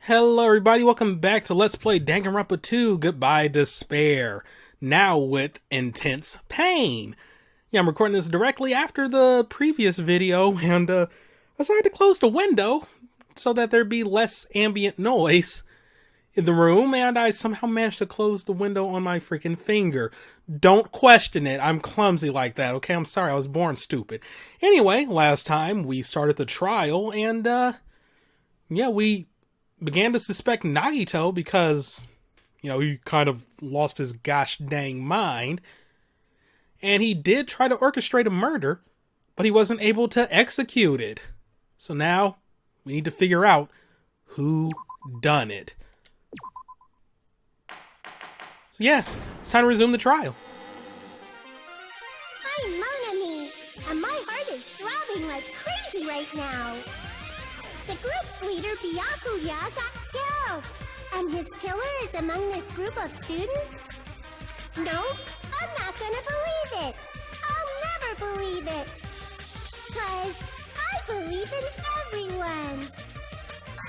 Hello everybody, welcome back to Let's Play Danganronpa 2, Goodbye Despair, now with intense pain. Yeah, I'm recording this directly after the previous video, and I decided to close the window so that there'd be less ambient noise in the room, and I somehow managed to close the window on my freaking finger. Don't question it, I'm clumsy like that, okay? I'm sorry, I was born stupid. Anyway, last time we started the trial, and yeah, we began to suspect Nagito because, he kind of lost his gosh dang mind. And he did try to orchestrate a murder, but he wasn't able to execute it. So now, we need to figure out who done it. So yeah, it's time to resume the trial. I'm Mon Ami, and my heart is throbbing like crazy right now. The group's leader, Byakuya, got killed, and his killer is among this group of students? No, I'm not gonna believe it. I'll never believe it. 'Cause I believe in everyone.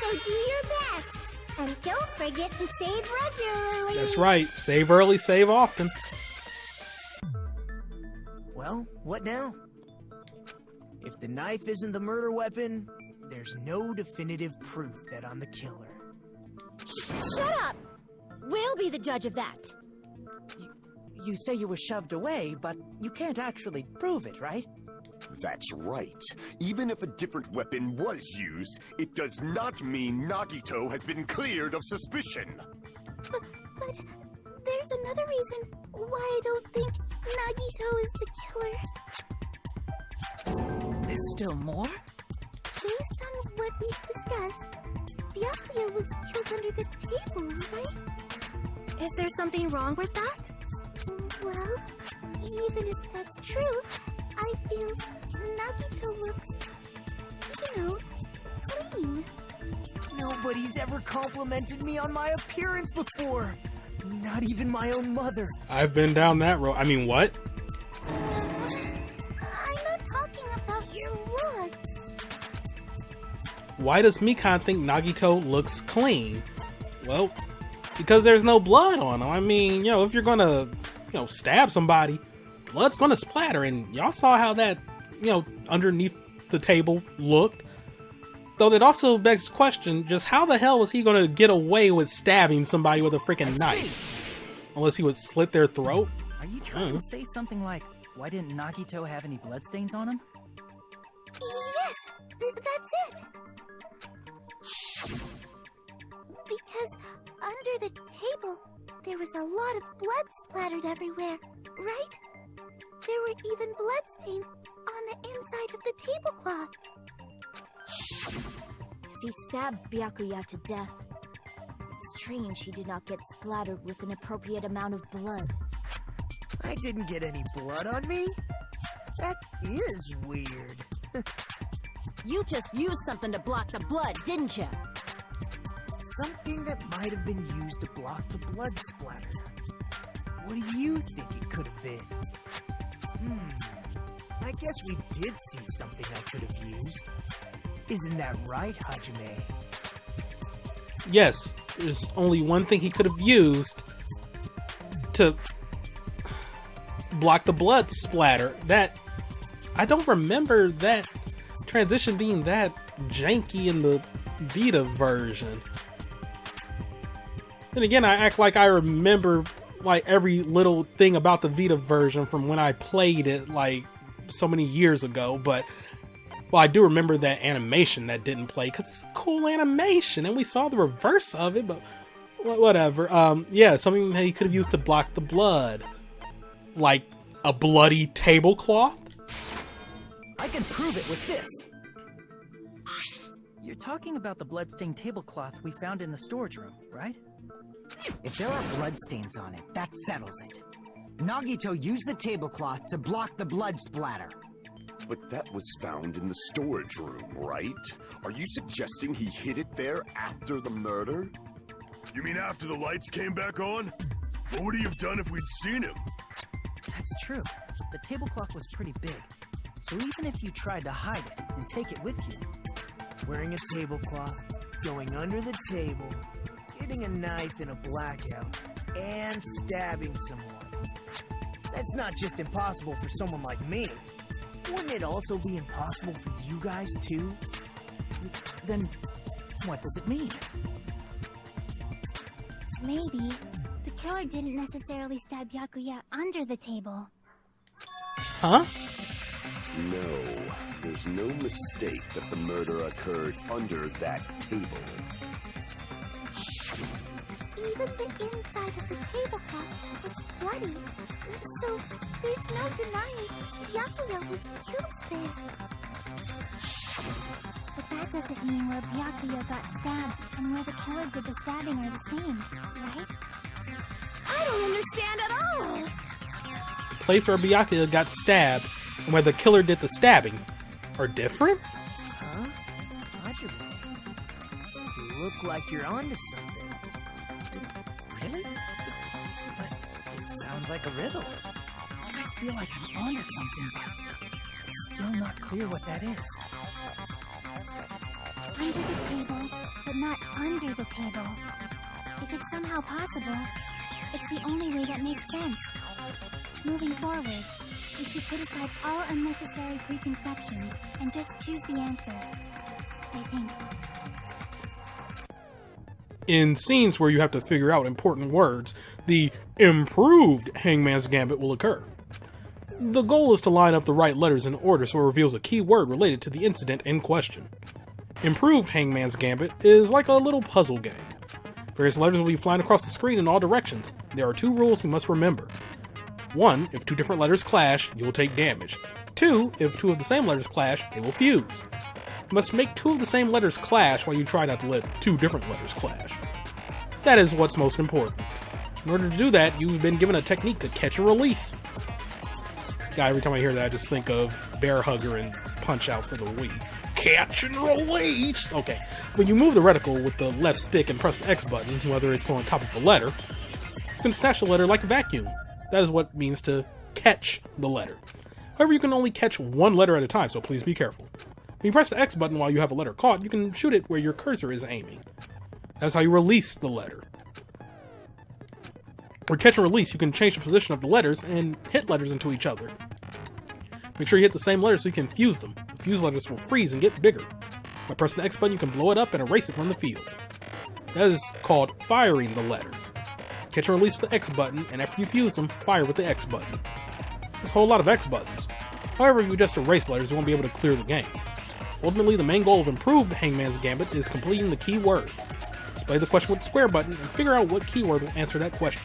So do your best, and don't forget to save regularly. That's right, save early, save often. Well, what now? If the knife isn't the murder weapon, there's no definitive proof that I'm the killer. Shut up! We'll be the judge of that. You say you were shoved away, but you can't actually prove it, right? That's right. Even if a different weapon was used, it does not mean Nagito has been cleared of suspicion. But there's another reason why I don't think Nagito is the killer. There's still more? Based on what we've discussed, Byakuya was killed under the table, right? Is there something wrong with that? Well, even if that's true, I feel Nagito looks, clean. Nobody's ever complimented me on my appearance before. Not even my own mother. I've been down that road. I mean, what? I'm not talking about your looks. Why does Mikan think Nagito looks clean? Well, because there's no blood on him. I mean, if you're gonna, stab somebody, blood's gonna splatter, and y'all saw how that, underneath the table looked. Though that also begs the question, just how the hell was he gonna get away with stabbing somebody with a freaking knife? Unless he would slit their throat? Are you trying to say something like, why didn't Nagito have any bloodstains on him? Yes, that's it. Because under the table, there was a lot of blood splattered everywhere, right? There were even bloodstains on the inside of the tablecloth. If he stabbed Byakuya to death, it's strange he did not get splattered with an appropriate amount of blood. I didn't get any blood on me? That is weird. You just used something to block the blood, didn't you? Something that might have been used to block the blood splatter. What do you think it could have been? I guess we did see something I could have used. Isn't that right, Hajime? Yes, there's only one thing he could have used to block the blood splatter. That, I don't remember that transition being that janky in the Vita version. And again, I act like I remember every little thing about the Vita version from when I played it so many years ago, but I do remember that animation that didn't play because it's a cool animation and we saw the reverse of it, but whatever. Yeah, something that he could have used to block the blood, like a bloody tablecloth. I can prove it with this. You're talking about the bloodstained tablecloth we found in the storage room, right? If there are bloodstains on it, that settles it. Nagito used the tablecloth to block the blood splatter. But that was found in the storage room, right? Are you suggesting he hid it there after the murder? You mean after the lights came back on? What would he have done if we'd seen him? That's true. The tablecloth was pretty big, so even if you tried to hide it and take it with you, Wearing a tablecloth, going under the table, getting a knife in a blackout, and stabbing someone. That's not just impossible for someone like me. Wouldn't it also be impossible for you guys too? Then, what does it mean? Maybe the killer didn't necessarily stab Byakuya under the table. Huh? No, there's no mistake that the murder occurred under that table. Even the inside of the tablecloth was bloody, so there's no denying Byakuya was killed there. But that doesn't mean where Byakuya got stabbed and where the killer did the stabbing are the same, right? I don't understand at all! The place where Byakuya got stabbed and where the killer did the stabbing are different? Huh? Logical. You look like you're onto something. Really? But it sounds like a riddle. I feel like I'm onto something, but it's still not clear what that is. Under the table, but not under the table. If it's somehow possible, it's the only way that makes sense. Moving forward, we should put aside all unnecessary preconceptions and just choose the answer, I think. In scenes where you have to figure out important words, the improved Hangman's Gambit will occur. The goal is to line up the right letters in order so it reveals a key word related to the incident in question. Improved Hangman's Gambit is like a little puzzle game. Various letters will be flying across the screen in all directions. There are 2 rules you must remember. 1, if 2 different letters clash, you will take damage. 2, if 2 of the same letters clash, they will fuse. You must make 2 of the same letters clash while you try not to let 2 different letters clash. That is what's most important. In order to do that, you've been given a technique to catch and release. God, every time I hear that, I just think of Bear Hugger and Punch Out for the Wii. Catch and release! Okay, when you move the reticle with the left stick and press the X button, whether it's on top of a letter, you can snatch the letter like a vacuum. That is what it means to catch the letter. However, you can only catch 1 letter at a time, so please be careful. When you press the X button while you have a letter caught, you can shoot it where your cursor is aiming. That's how you release the letter. For catch and release, you can change the position of the letters and hit letters into each other. Make sure you hit the same letters so you can fuse them. The fused letters will freeze and get bigger. By pressing the X button, you can blow it up and erase it from the field. That is called firing the letters. Catch and release with the X button, and after you fuse them, fire with the X button. There's a whole lot of X buttons. However, if you just erase letters, you won't be able to clear the game. Ultimately, the main goal of improved Hangman's Gambit is completing the key word. Display the question with the square button and figure out what keyword will answer that question.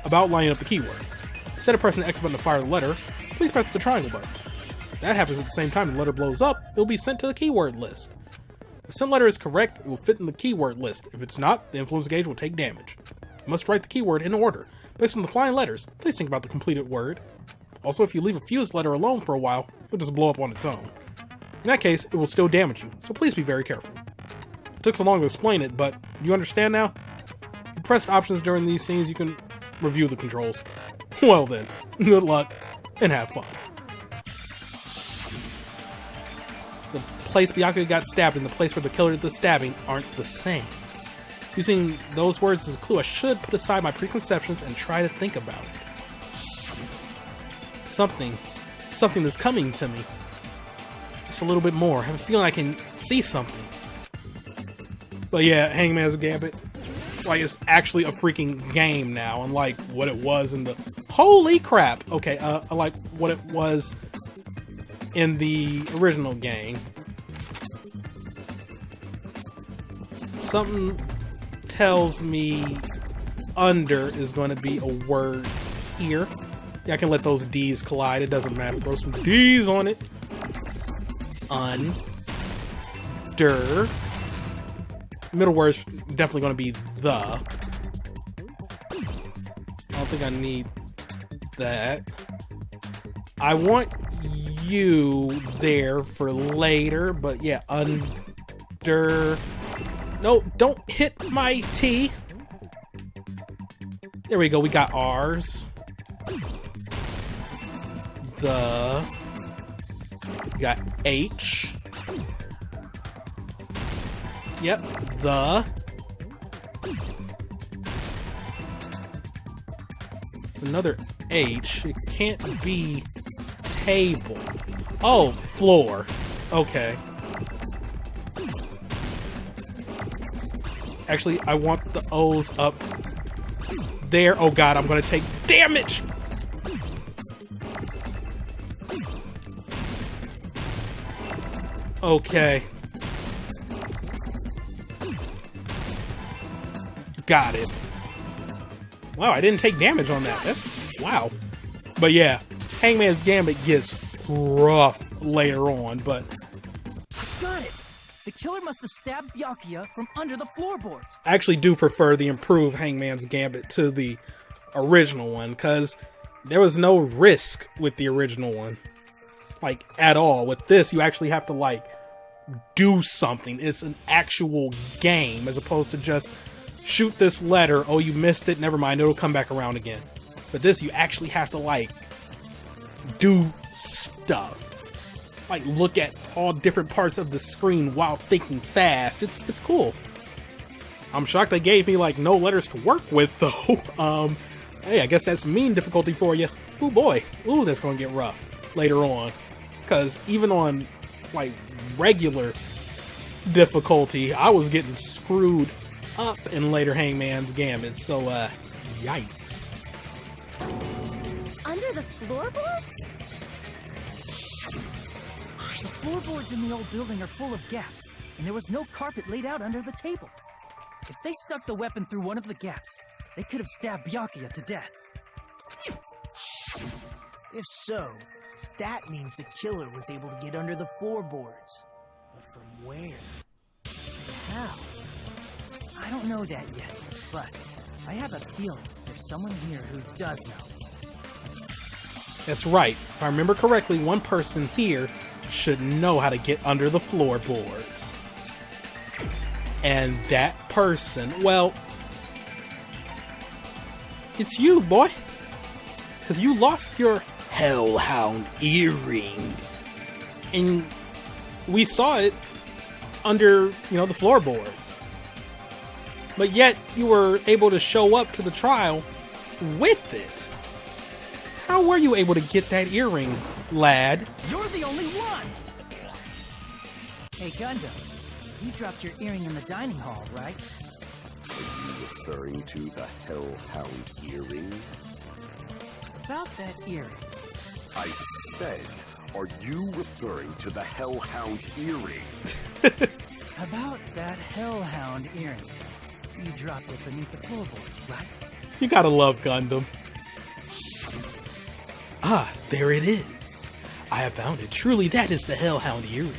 About lining up the keyword. Instead of pressing the X button to fire the letter, please press the triangle button. If that happens at the same time the letter blows up, it will be sent to the keyword list. If some letter is correct, it will fit in the keyword list. If it's not, the influence gauge will take damage. You must write the keyword in order. Based on the flying letters, please think about the completed word. Also, if you leave a fused letter alone for a while, it will just blow up on its own. In that case, it will still damage you, so please be very careful. It took so long to explain it, but do you understand now? You press options during these scenes, you can review the controls. Well then, good luck, and have fun. The place Byakuya got stabbed and the place where the killer did the stabbing aren't the same. Using those words as a clue, I should put aside my preconceptions and try to think about it. Something that's coming to me. Just a little bit more. I have a feeling I can see something. But yeah, Hangman's Gambit, like, it's actually a freaking game now, unlike what it was in the... Holy crap! Okay, unlike what it was in the original game. Something tells me under is going to be a word here. Yeah, I can let those D's collide, it doesn't matter. Throw some D's on it. Under. Middle word's definitely going to be the. I don't think I need that. I want you there for later, but yeah, under. No, don't hit my T. There we go, we got R's. The. We got H. Yep, the... Another H. It can't be table. Oh, floor. Okay. Actually, I want the O's up there. Oh god, I'm gonna take damage! Okay. Got it. Wow, I didn't take damage on that. That's... wow. But yeah, Hangman's Gambit gets rough later on, but... Got it! The killer must have stabbed Byakuya from under the floorboards. I actually do prefer the improved Hangman's Gambit to the original one, because there was no risk with the original one. Like, at all. With this, you actually have to, like, do something. It's an actual game, as opposed to just shoot this letter, oh, you missed it, never mind, it'll come back around again. But this, you actually have to, like, do stuff. Like, look at all different parts of the screen while thinking fast. It's cool. I'm shocked they gave me, like, no letters to work with, though. Hey, I guess that's mean difficulty for you. Ooh, boy. Ooh, that's gonna get rough later on. Because even on, like, regular difficulty, I was getting screwed up in later Hangman's Gambit, so, yikes. Under the floorboards? The floorboards in the old building are full of gaps, and there was no carpet laid out under the table. If they stuck the weapon through one of the gaps, they could have stabbed Byakuya to death. If so, that means the killer was able to get under the floorboards. But from where? How? I don't know that yet, but I have a feeling there's someone here who does know. That's right. If I remember correctly, one person here should know how to get under the floorboards. And that person, well, it's you, boy. Because you lost your Hellhound earring. And we saw it under, the floorboards. But yet, you were able to show up to the trial with it. How were you able to get that earring, lad? You're the only one! Hey, Gundam, you dropped your earring in the dining hall, right? Are you referring to the Hellhound earring? About that earring. I said, are you referring to the Hellhound earring? About that Hellhound earring. You dropped it beneath the floorboard, right? You gotta love Gundam. Ah, there it is. I have found it. Truly, that is the Hellhound earring.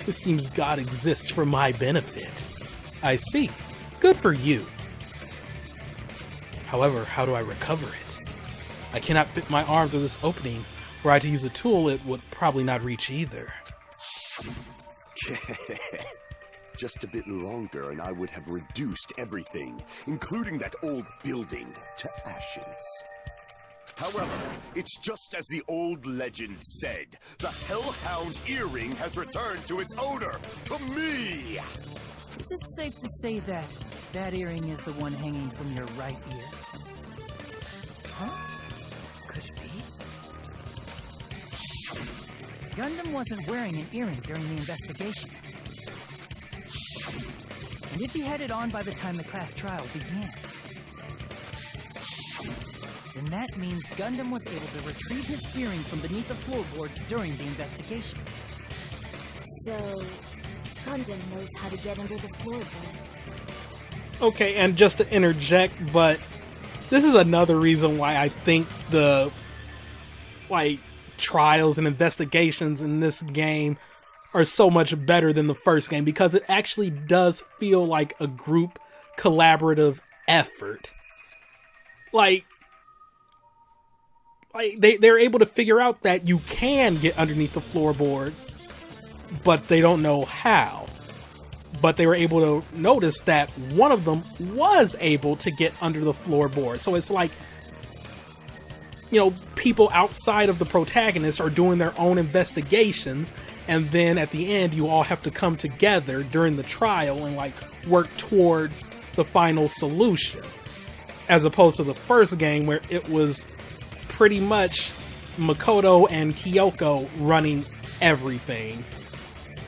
It seems God exists for my benefit. I see. Good for you. However, how do I recover it? I cannot fit my arm through this opening. Were I to use a tool, it would probably not reach either. Just a bit longer and I would have reduced everything, including that old building, to ashes. However, it's just as the old legend said. The Hellhound earring has returned to its owner, to me! Is it safe to say that that earring is the one hanging from your right ear? Huh? Could it be? Gundam wasn't wearing an earring during the investigation. And if he had it on by the time the class trial began, then that means Gundam was able to retrieve his earring from beneath the floorboards during the investigation. So, Gundam knows how to get under the floorboards. Okay, and just to interject, but this is another reason why I think the, trials and investigations in this game are so much better than the first game, because it actually does feel like a group collaborative effort. They're able to figure out that you can get underneath the floorboards, but they don't know how. But they were able to notice that one of them was able to get under the floorboard. So it's like, people outside of the protagonist are doing their own investigations, and then at the end you all have to come together during the trial and like work towards the final solution, as opposed to the first game where it was pretty much Makoto and Kyoko running everything,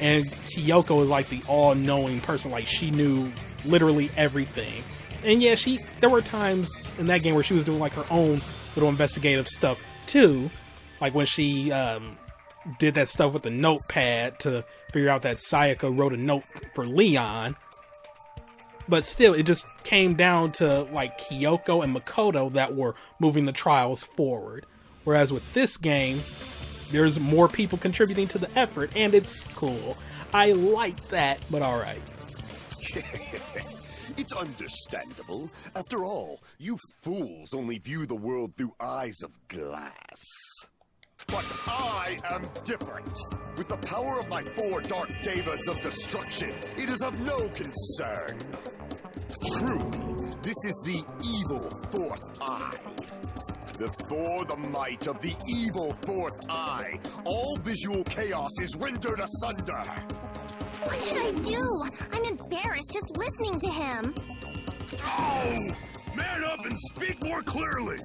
and Kyoko is like the all-knowing person, like she knew literally everything. And yeah, there were times in that game where she was doing like her own little investigative stuff too, like when she did that stuff with the notepad to figure out that Psyche wrote a note for Leon. But still, it just came down to like Kyoko and Makoto that were moving the trials forward. Whereas with this game, there's more people contributing to the effort, and it's cool. I like that, but alright. It's understandable. After all, you fools only view the world through eyes of glass. But I am different. With the power of my 4 dark devas of destruction, it is of no concern. Truly, this is the evil 4th eye. Before the might of the evil 4th eye, all visual chaos is rendered asunder. What should I do? I'm embarrassed just listening to him. Oh! Man up and speak more clearly!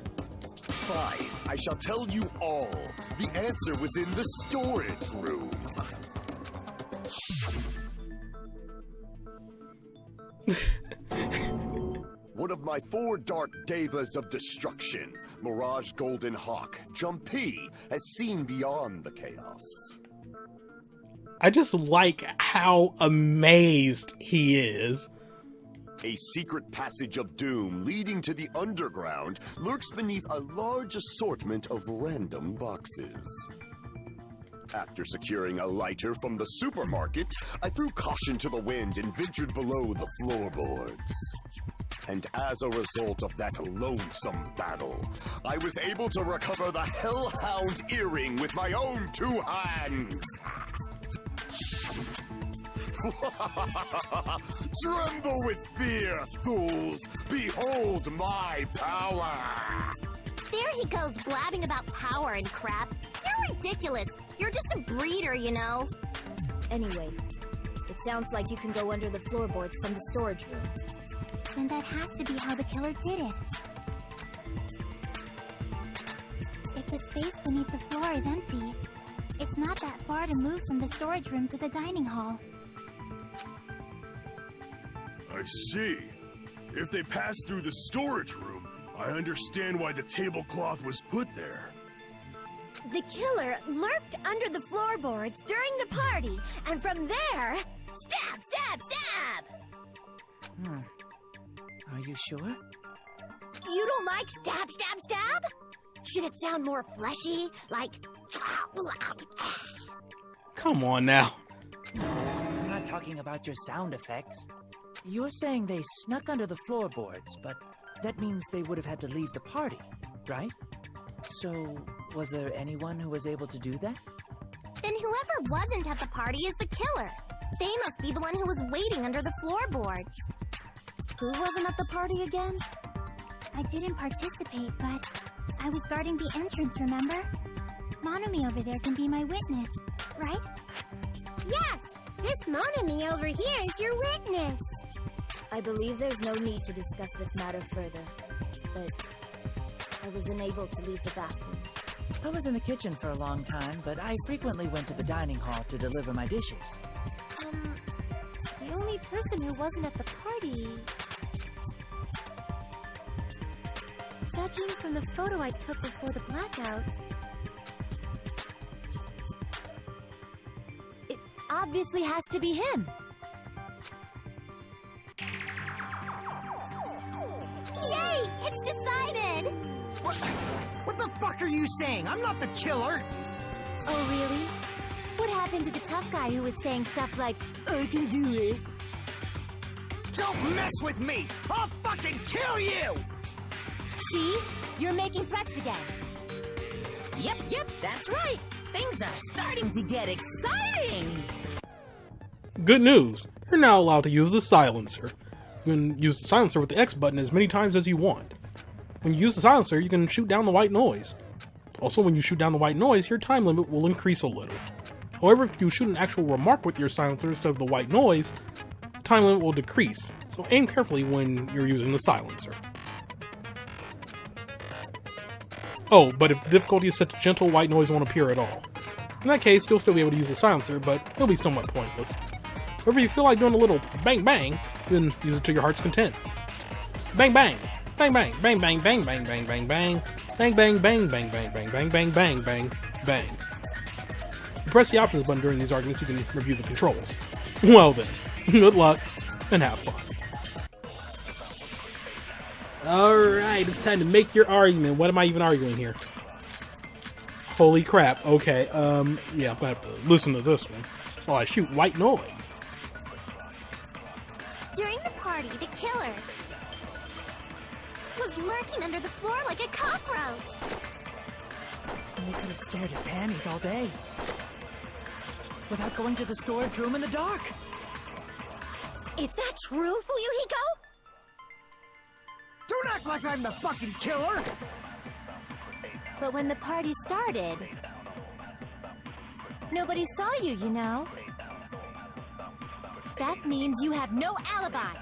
Fine, I shall tell you all. The answer was in the storage room. One of my 4 dark devas of destruction, Mirage Golden Hawk, Jumpy, has seen beyond the chaos. I just like how amazed he is. A secret passage of doom leading to the underground lurks beneath a large assortment of random boxes. After securing a lighter from the supermarket, I threw caution to the wind and ventured below the floorboards. And as a result of that lonesome battle, I was able to recover the Hellhound earring with my own 2 hands. Tremble with fear, fools! Behold my power! There he goes blabbing about power and crap. You're ridiculous. You're just a breeder, you know. Anyway, it sounds like you can go under the floorboards from the storage room. Then that has to be how the killer did it. If the space beneath the floor is empty, it's not that far to move from the storage room to the dining hall. I see. If they passed through the storage room, I understand why the tablecloth was put there. The killer lurked under the floorboards during the party, and from there, stab, stab, stab! Are you sure? You don't like stab, stab, stab? Should it sound more fleshy, like... Come on now. I'm not talking about your sound effects. You're saying they snuck under the floorboards, but that means they would have had to leave the party, right? So, was there anyone who was able to do that? Then whoever wasn't at the party is the killer. They must be the one who was waiting under the floorboards. Who wasn't at the party again? I didn't participate, but I was guarding the entrance, remember? Monomi over there can be my witness, right? Yes! This Monomi over here is your witness! I believe there's no need to discuss this matter further, but I was unable to leave the bathroom. I was in the kitchen for a long time, but I frequently went to the dining hall to deliver my dishes. The only person who wasn't at the party... Judging from the photo I took before the blackout... It obviously has to be him. Yay! It's decided! What the fuck are you saying? I'm not the killer! Oh, really? What happened to the tough guy who was saying stuff like, I can do it. Don't mess with me! I'll fucking kill you! see? You're making threats again. Yep, that's right. Things are starting to get exciting. Good news, you're now allowed to use the silencer. You can use the silencer with the X button as many times as you want. When you use the silencer, you can shoot down the white noise. Also, when you shoot down the white noise, your time limit will increase a little. However, if you shoot an actual remark with your silencer instead of the white noise, the time limit will decrease, so aim carefully when you're using the silencer. Oh, but if the difficulty is set to gentle, white noise won't appear at all. In that case, you'll still be able to use the silencer, but it'll be somewhat pointless. However, if you feel like doing a little bang bang, then use it to your heart's content. Bang bang! Bang bang! Bang bang bang bang bang bang bang! Bang bang bang bang bang bang bang bang bang bang bang. If you press the options button during these arguments, you can review the controls. Well then, good luck and have fun. Alright, it's time to make your argument. What am I even arguing here? Holy crap, okay, yeah, I'm gonna have to listen to this one while I shoot white noise. During the party, the killer was lurking under the floor like a cockroach. They could have stared at panties all day without going to the storage room in the dark. Is that true, Fuyuhiko? Don't act like I'm the fucking killer! But when the party started, nobody saw you, you know. That means you have no alibi.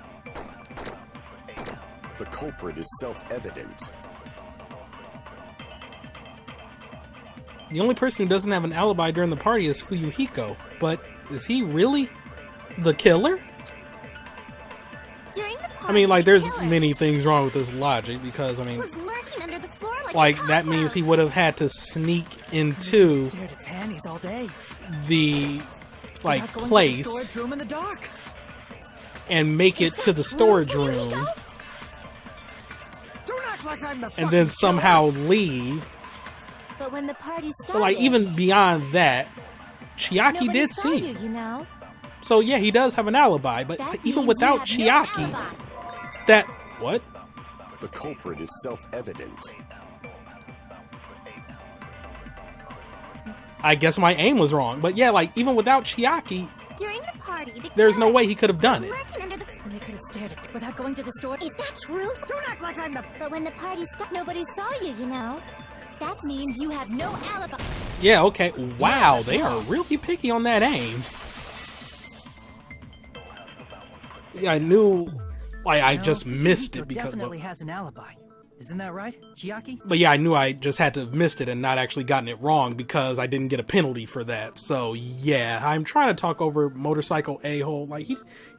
The culprit is self-evident. The only person who doesn't have an alibi during the party is Fuyuhiko, but is he really the killer? During the party, I mean, like, there's the killer many things wrong with this logic, because, I mean, was lurking under the floor like, a that means he cockroach. would have had to sneak into Stared at panties all day the, like, without going to the place storage room in the dark. and make it to the storage room, Don't act like I'm the and then somehow leave. But when the party started, But, like, even beyond that, Chiaki nobody did saw see. you, you know. So, yeah, he does have an alibi, but That even means without you have no Chiaki, alibi. that... What? The culprit is self-evident. I guess my aim was wrong, but yeah, like, even without Chiaki, During the party, the there's no killer way he could have done was it. lurking under the. And they could have stared at without going to the store. Is that true? Don't act like I'm the... But when the party started, nobody saw you, you know. That means you have no alibi. Yeah, okay. Wow, they are really picky on that aim. Yeah, I knew... Like, I You know, just missed Fuyuhiko it because... definitely has an alibi. Isn't that right, Chiaki? But yeah, I knew I just had to have missed it and not actually gotten it wrong because I didn't get a penalty for that. So yeah, I'm trying to talk over Motorcycle A-hole. Like, he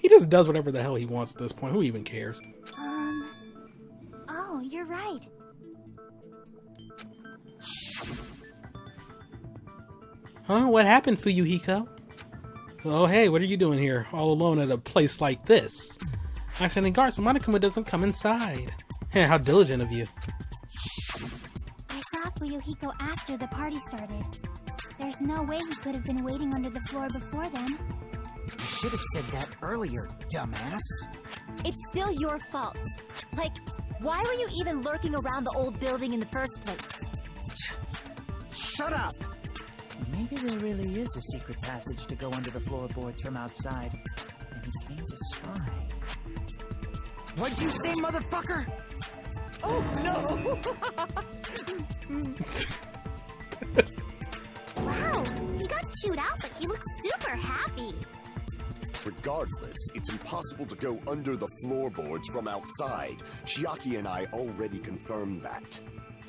just does whatever the hell he wants at this point. Who even cares? Oh, you're right. Huh? What happened, Fuyuhiko? Oh, hey, what are you doing here? All alone at a place like this? Actually, guards, Monokuma doesn't come inside. Hey, how diligent of you. I saw Fuyuhiko after the party started. There's no way he could have been waiting under the floor before then. You should have said that earlier, dumbass. It's still your fault. Like, why were you even lurking around the old building in the first place? Shut up! Maybe there really is a secret passage to go under the floorboards from outside, and he came to spy. What'd you say, motherfucker? Oh no! Wow, he got chewed out, but he looks super happy. Regardless, it's impossible to go under the floorboards from outside. Chiaki and I already confirmed that.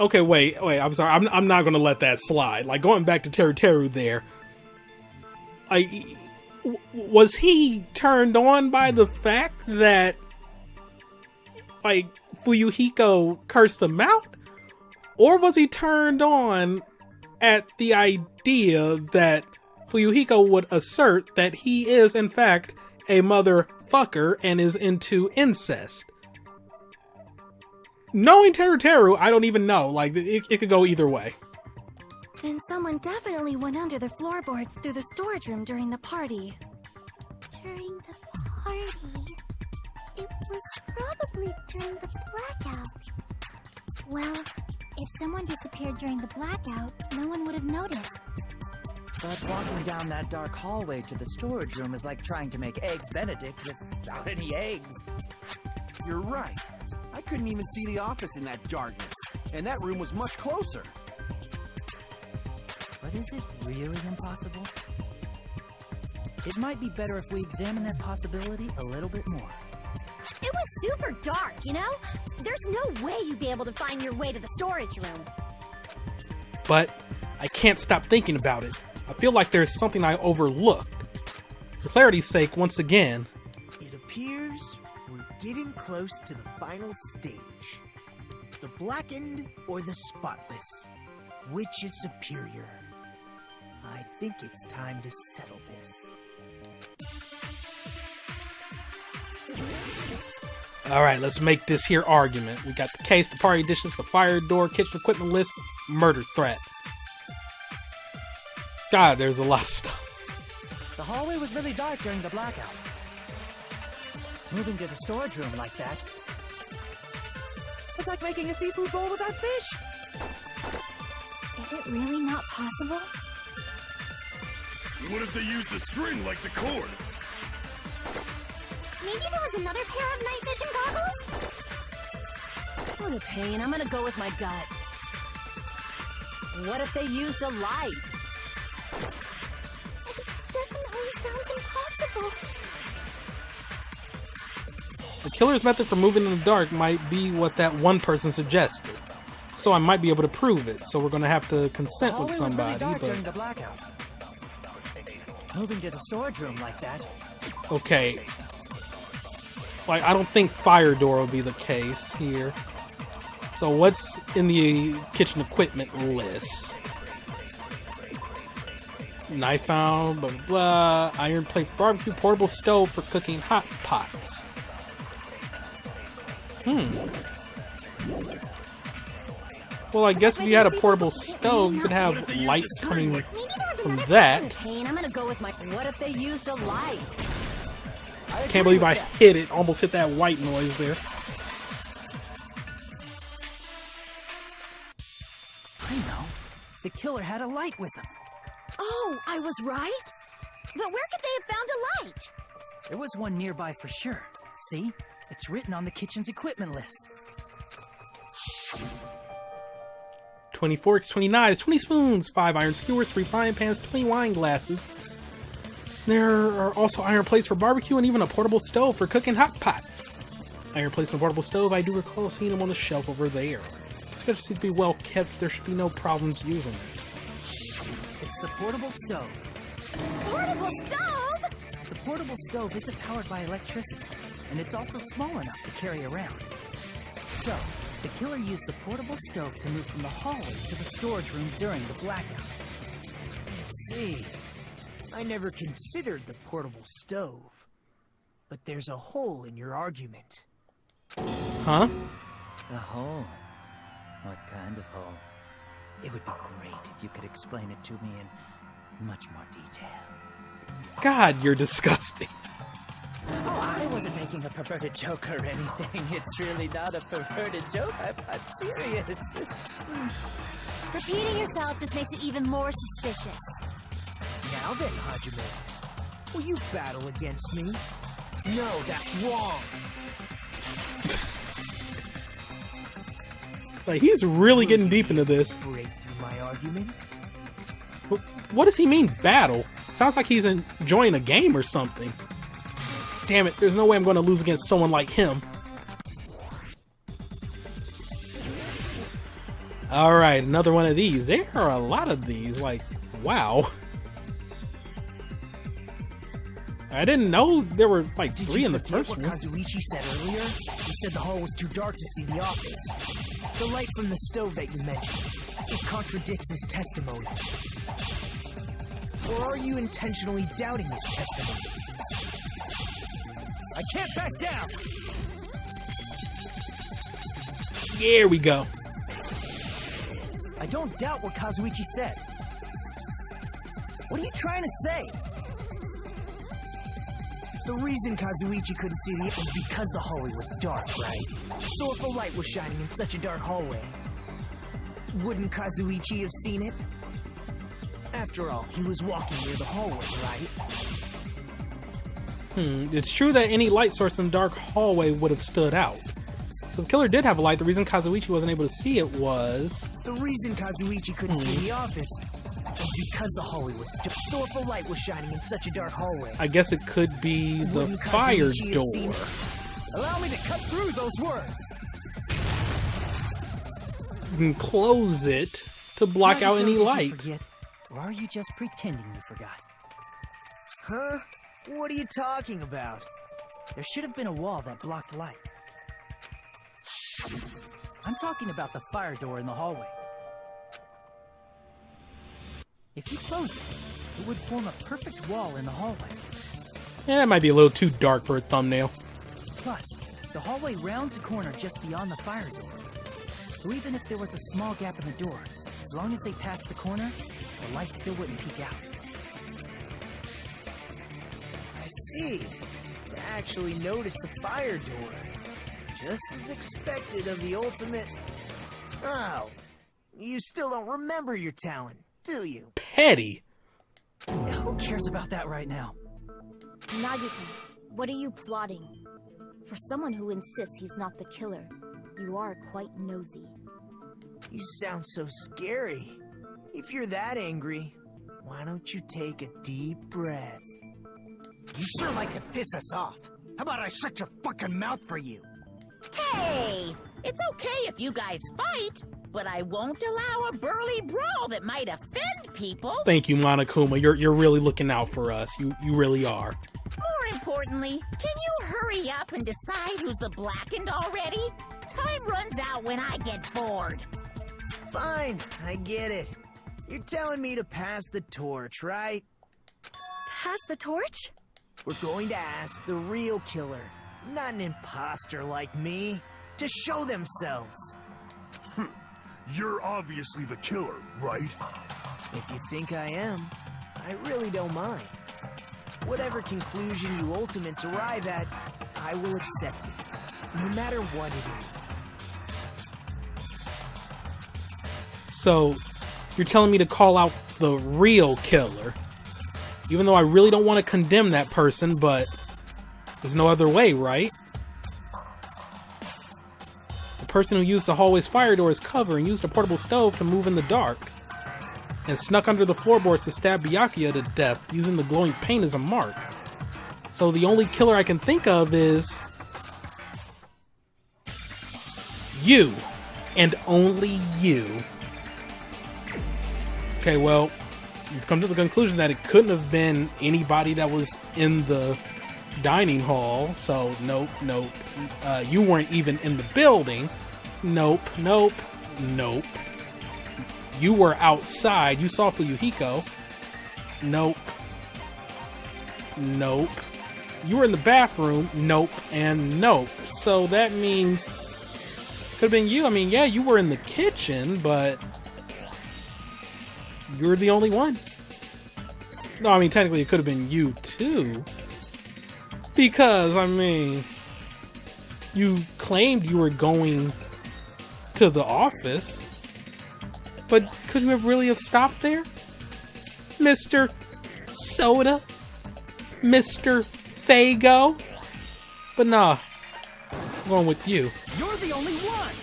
Okay, wait, I'm sorry. I'm not gonna let that slide. Like, going back to Teru Teru there. Was he turned on by the fact that, like, Fuyuhiko cursed him out? Or was he turned on at the idea that Fuyuhiko would assert that he is, in fact, a motherfucker and is into incest? Knowing Teru Teru, I don't even know. Like, it could go either way. Then someone definitely went under the floorboards through the storage room during the party. During the party? It was probably during the blackout. Well, if someone disappeared during the blackout, no one would have noticed. But walking down that dark hallway to the storage room is like trying to make eggs Benedict without any eggs. You're right. I couldn't even see the office in that darkness, and that room was much closer. But is it really impossible? it might be better if we examine that possibility a little bit more. It was super dark, you know? There's no way you'd be able to find your way to the storage room. But I can't stop thinking about it. I feel like there's something I overlooked. For clarity's sake, once again, It appears we're getting close to the final stage. The blackened or the spotless? Which is superior? I think it's time to settle this. alright, let's make this here argument. We got the case, the party dishes, the fire door, kitchen equipment list, murder threat. God, there's a lot of stuff. The hallway was really dark during the blackout. Moving to the storage room like that, it's like making a seafood bowl without fish. Is it really not possible? What if they used the string like the cord? Maybe there was another pair of night vision goggles? What a pain. I'm gonna go with my gut. What if they used a light? Definitely sounds impossible. The killer's method for moving in the dark might be what that one person suggested. So I might be able to prove it. So we're going to have to consent with The hallway was really somebody. dark during But the blackout. Moving to the storage room like that, okay. Like, I don't think fire door will be the case here. So what's in the kitchen equipment list? Knife found, blah, blah, blah. Iron plate for barbecue, portable stove for cooking hot pots. Well, I guess if you had a portable stove, you could have lights coming from that. Pain. I'm gonna go with my. What if they used a light? Can't believe I hit it. Almost hit that white noise there. I know. The killer had a light with him. Oh, I was right? But where could they have found a light? There was one nearby for sure. See? It's written on the kitchen's equipment list. 20 forks, 20 knives, 20 spoons, 5 iron skewers, 3 frying pans, 20 wine glasses. There are also iron plates for barbecue and even a portable stove for cooking hot pots. Iron plates and portable stove, I do recall seeing them on the shelf over there. This schedule seems to be well kept. There should be no problems using it. It's the portable stove. Portable stove? The portable stove isn't powered by electricity, and it's also small enough to carry around. So, the killer used the portable stove to move from the hallway to the storage room during the blackout. I see. I never considered the portable stove. But there's a hole in your argument. Huh? A hole? What kind of hole? It would be great if you could explain it to me in much more detail. God, you're disgusting. Oh, I wasn't making a perverted joke or anything. It's really not a perverted joke. I'm serious. Repeating yourself just makes it even more suspicious. Now then, Hajime, will you battle against me? No, that's wrong. Like, he's really getting deep into this. Break through my argument? What does he mean, battle? Sounds like he's enjoying a game or something. Damn it, there's no way I'm going to lose against someone like him. Alright, another one of these. There are a lot of these, like, wow. I didn't know there were, like, 3 in the first what one. Kazuichi said earlier? He said the hall was too dark to see the office. The light from the stove that you mentioned, it contradicts his testimony. Or are you intentionally doubting his testimony? I can't back down! Here we go. I don't doubt what Kazuichi said. What are you trying to say? The reason Kazuichi couldn't see the was because the hallway was dark, right? So if a light was shining in such a dark hallway, wouldn't Kazuichi have seen it? After all, he was walking near the hallway, right? It's true that any light source in the dark hallway would have stood out. So the killer did have a light. The reason Kazuichi wasn't able to see it was... The reason Kazuichi couldn't see the office And because the hallway was dark, so if a light was shining in such a dark hallway, I guess it could be the wouldn't fire Kazuichi have seen- door. Allow me to cut through those words. You can close it to block out any Did you light. forget, or are you just pretending you forgot? Huh? What are you talking about? There should have been a wall that blocked light. I'm talking about the fire door in the hallway. If you close it, it would form a perfect wall in the hallway. Yeah, that might be a little too dark for a thumbnail. Plus, the hallway rounds a corner just beyond the fire door. So even if there was a small gap in the door, as long as they passed the corner, the light still wouldn't peek out. I see. I actually noticed the fire door. Just as expected of the ultimate... Oh, you still don't remember your talent, do you? Petty. Who cares about that right now? Nagito, what are you plotting? For someone who insists he's not the killer, you are quite nosy. You sound so scary. If you're that angry, why don't you take a deep breath? You sure like to piss us off. How about I shut your fucking mouth for you? Hey, it's okay if you guys fight, but I won't allow a burly brawl that might offend people. Thank you, Monokuma. You're really looking out for us. You really are. More importantly, can you hurry up and decide who's the blackened already? Time runs out when I get bored. Fine, I get it. You're telling me to pass the torch, right? Pass the torch? We're going to ask the real killer, not an imposter like me, to show themselves. You're obviously the killer, right? If you think I am, I really don't mind. Whatever conclusion you ultimates arrive at, I will accept it, no matter what it is. So, you're telling me to call out the real killer. Even though I really don't want to condemn that person, but there's no other way, right? The person who used the hallway's fire door as cover and used a portable stove to move in the dark. And snuck under the floorboards to stab Byakuya to death using the glowing paint as a mark. So the only killer I can think of is... you. And only you. Okay, well, you've come to the conclusion that it couldn't have been anybody that was in the dining hall. So, nope. You weren't even in the building. Nope. You were outside. You saw Fuyuhiko. Nope. You were in the bathroom. Nope and nope. So that means could have been you. I mean, yeah, you were in the kitchen, but you're the only one. No, I mean, technically it could have been you too. Because, I mean, you claimed you were going to the office. But could you have really stopped there? Mr. Soda? Mr. Fago? But nah, I'm going with you. You're the only one!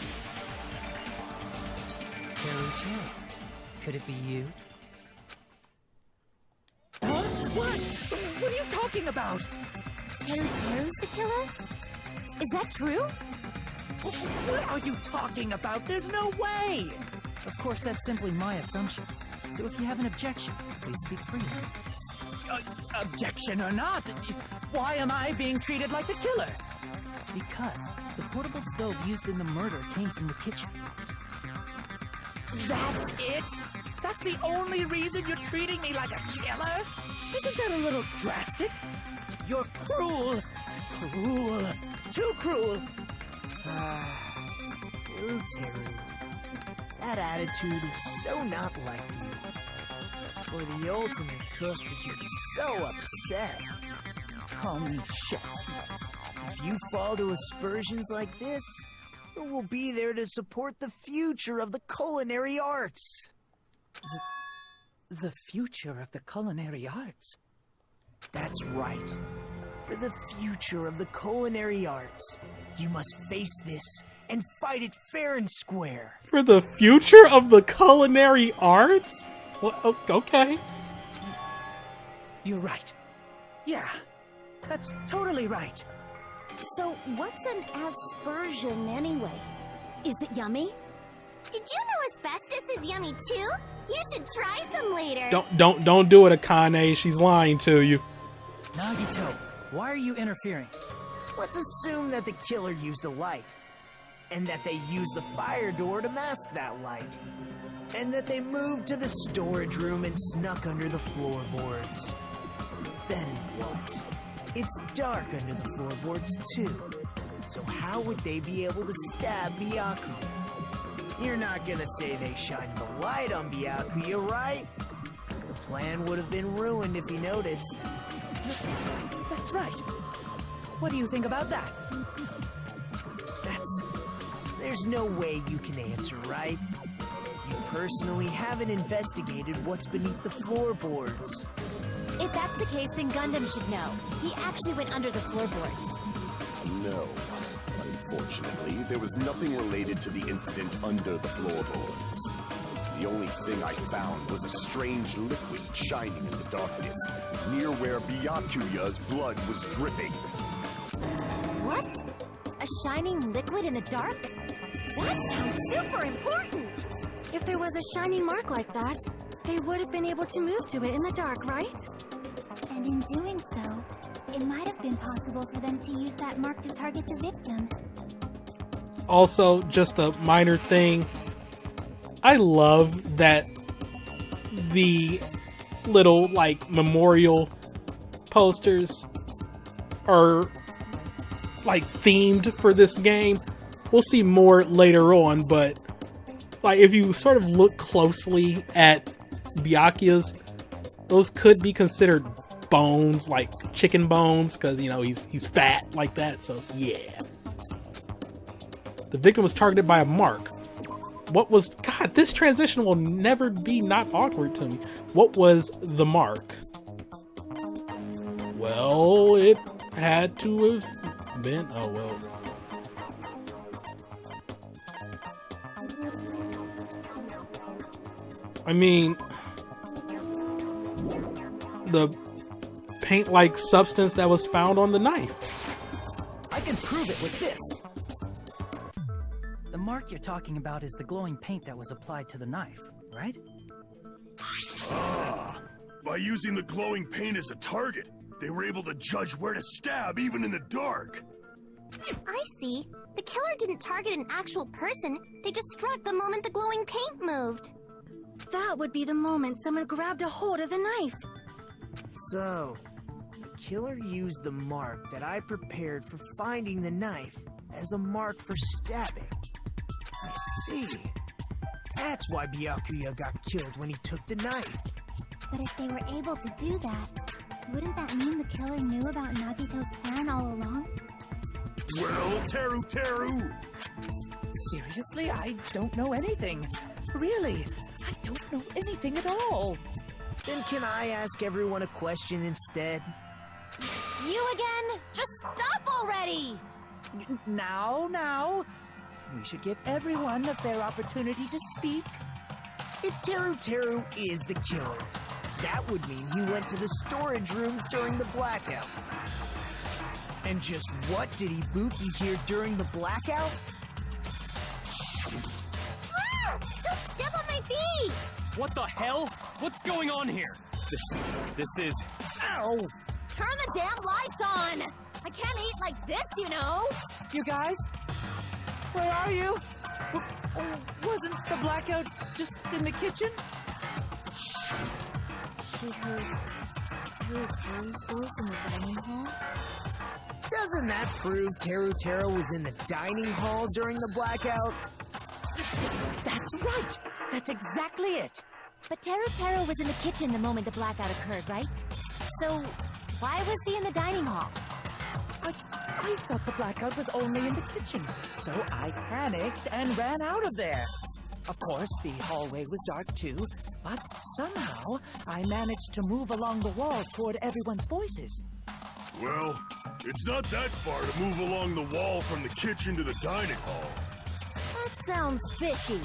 Teru, could it be you? Huh? What? What are you talking about? Teru's the killer? Is that true? What are you talking about? There's no way! Of course, that's simply my assumption. So if you have an objection, please speak freely. Objection or not, why am I being treated like the killer? Because the portable stove used in the murder came from the kitchen. That's it? That's the only reason you're treating me like a killer? Isn't that a little drastic? You're cruel. Cruel. Too cruel. True, Teru. That attitude is so not like you. For the ultimate cook to get so upset. Call me chef. If you fall to aspersions like this, who will be there to support the future of the culinary arts? The future of the culinary arts? That's right. For the future of the culinary arts, you must face this and fight it fair and square. For the future of the culinary arts? Well, okay. You're right. Yeah, that's totally right. So what's an aspersion anyway? Is it yummy? Did you know asbestos is yummy too? You should try some later. Don't do it, Akane. She's lying to you. Nagito, why are you interfering? Let's assume that the killer used a light, and that they used the fire door to mask that light, and that they moved to the storage room and snuck under the floorboards. Then what? It's dark under the floorboards too. So how would they be able to stab Byakuya? You're not gonna say they shined the light on Byakuya, right? The plan would have been ruined if he noticed. That's right. What do you think about that? There's no way you can answer, right? You personally haven't investigated what's beneath the floorboards. If that's the case, then Gundam should know. He actually went under the floorboards. No. Unfortunately, there was nothing related to the incident under the floorboards. The only thing I found was a strange liquid shining in the darkness, near where Byakuya's blood was dripping. What? A shining liquid in the dark? That sounds super important! If there was a shining mark like that, they would have been able to move to it in the dark, right? And in doing so, it might have been possible for them to use that mark to target the victim. Also, just a minor thing. I love that the little, like, memorial posters are, like, themed for this game. We'll see more later on, but, like, if you sort of look closely at Byakuya's, those could be considered bones, like chicken bones, because, you know, he's fat like that, so yeah. The victim was targeted by a mark. What was... God, this transition will never be not awkward to me. What was the mark? Well, it had to have been... Oh, well. I mean... the paint-like substance that was found on the knife. I can prove it with this. The mark you're talking about is the glowing paint that was applied to the knife, right? Ah, by using the glowing paint as a target, they were able to judge where to stab even in the dark. I see. The killer didn't target an actual person. They just struck the moment the glowing paint moved. That would be the moment someone grabbed a hold of the knife. So, the killer used the mark that I prepared for finding the knife as a mark for stabbing. I see. That's why Byakuya got killed when he took the knife. But if they were able to do that, wouldn't that mean the killer knew about Nagito's plan all along? Well, Teru! Seriously, I don't know anything. Really, I don't know anything at all. Then can I ask everyone a question instead? You again? Just stop already! Now. We should give everyone a fair opportunity to speak. If Teru is the killer, that would mean he went to the storage room during the blackout. And just what did Ibuki hear during the blackout? Ah! Don't step on my feet! What the hell? What's going on here? This is... Ow! Turn the damn lights on! I can't eat like this, you know! You guys? Where are you? Wasn't the blackout just in the kitchen? She heard Teru's voice in the dining hall? Doesn't that prove Teru was in the dining hall during the blackout? That's right! That's exactly it! But Teru was in the kitchen the moment the blackout occurred, right? So, why was he in the dining hall? I thought the blackout was only in the kitchen, so I panicked and ran out of there. Of course, the hallway was dark too, but somehow I managed to move along the wall toward everyone's voices. Well, it's not that far to move along the wall from the kitchen to the dining hall. That sounds fishy.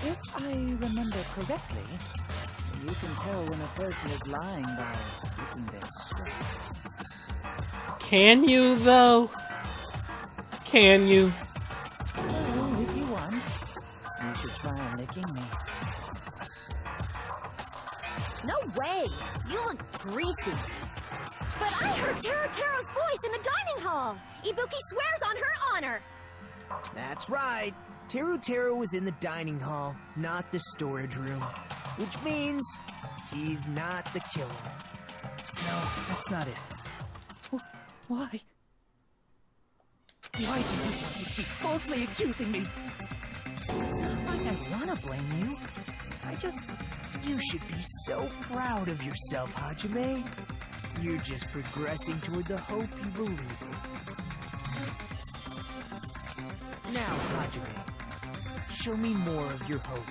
If I remember correctly, You can tell when a person is lying by looking their sweat. Can you, though? Can you? Well, if you want, you should try licking me. No way! You look greasy. But I heard Teruteru's voice in the dining hall. Ibuki swears on her honor. That's right. Teruteru was in the dining hall, not the storage room. Which means he's not the killer. No, that's not it. Why? Why do you want to keep falsely accusing me? It's not like I want to blame you. I just... You should be so proud of yourself, Hajime. You're just progressing toward the hope you believe in. Now, Hajime, show me more of your hope.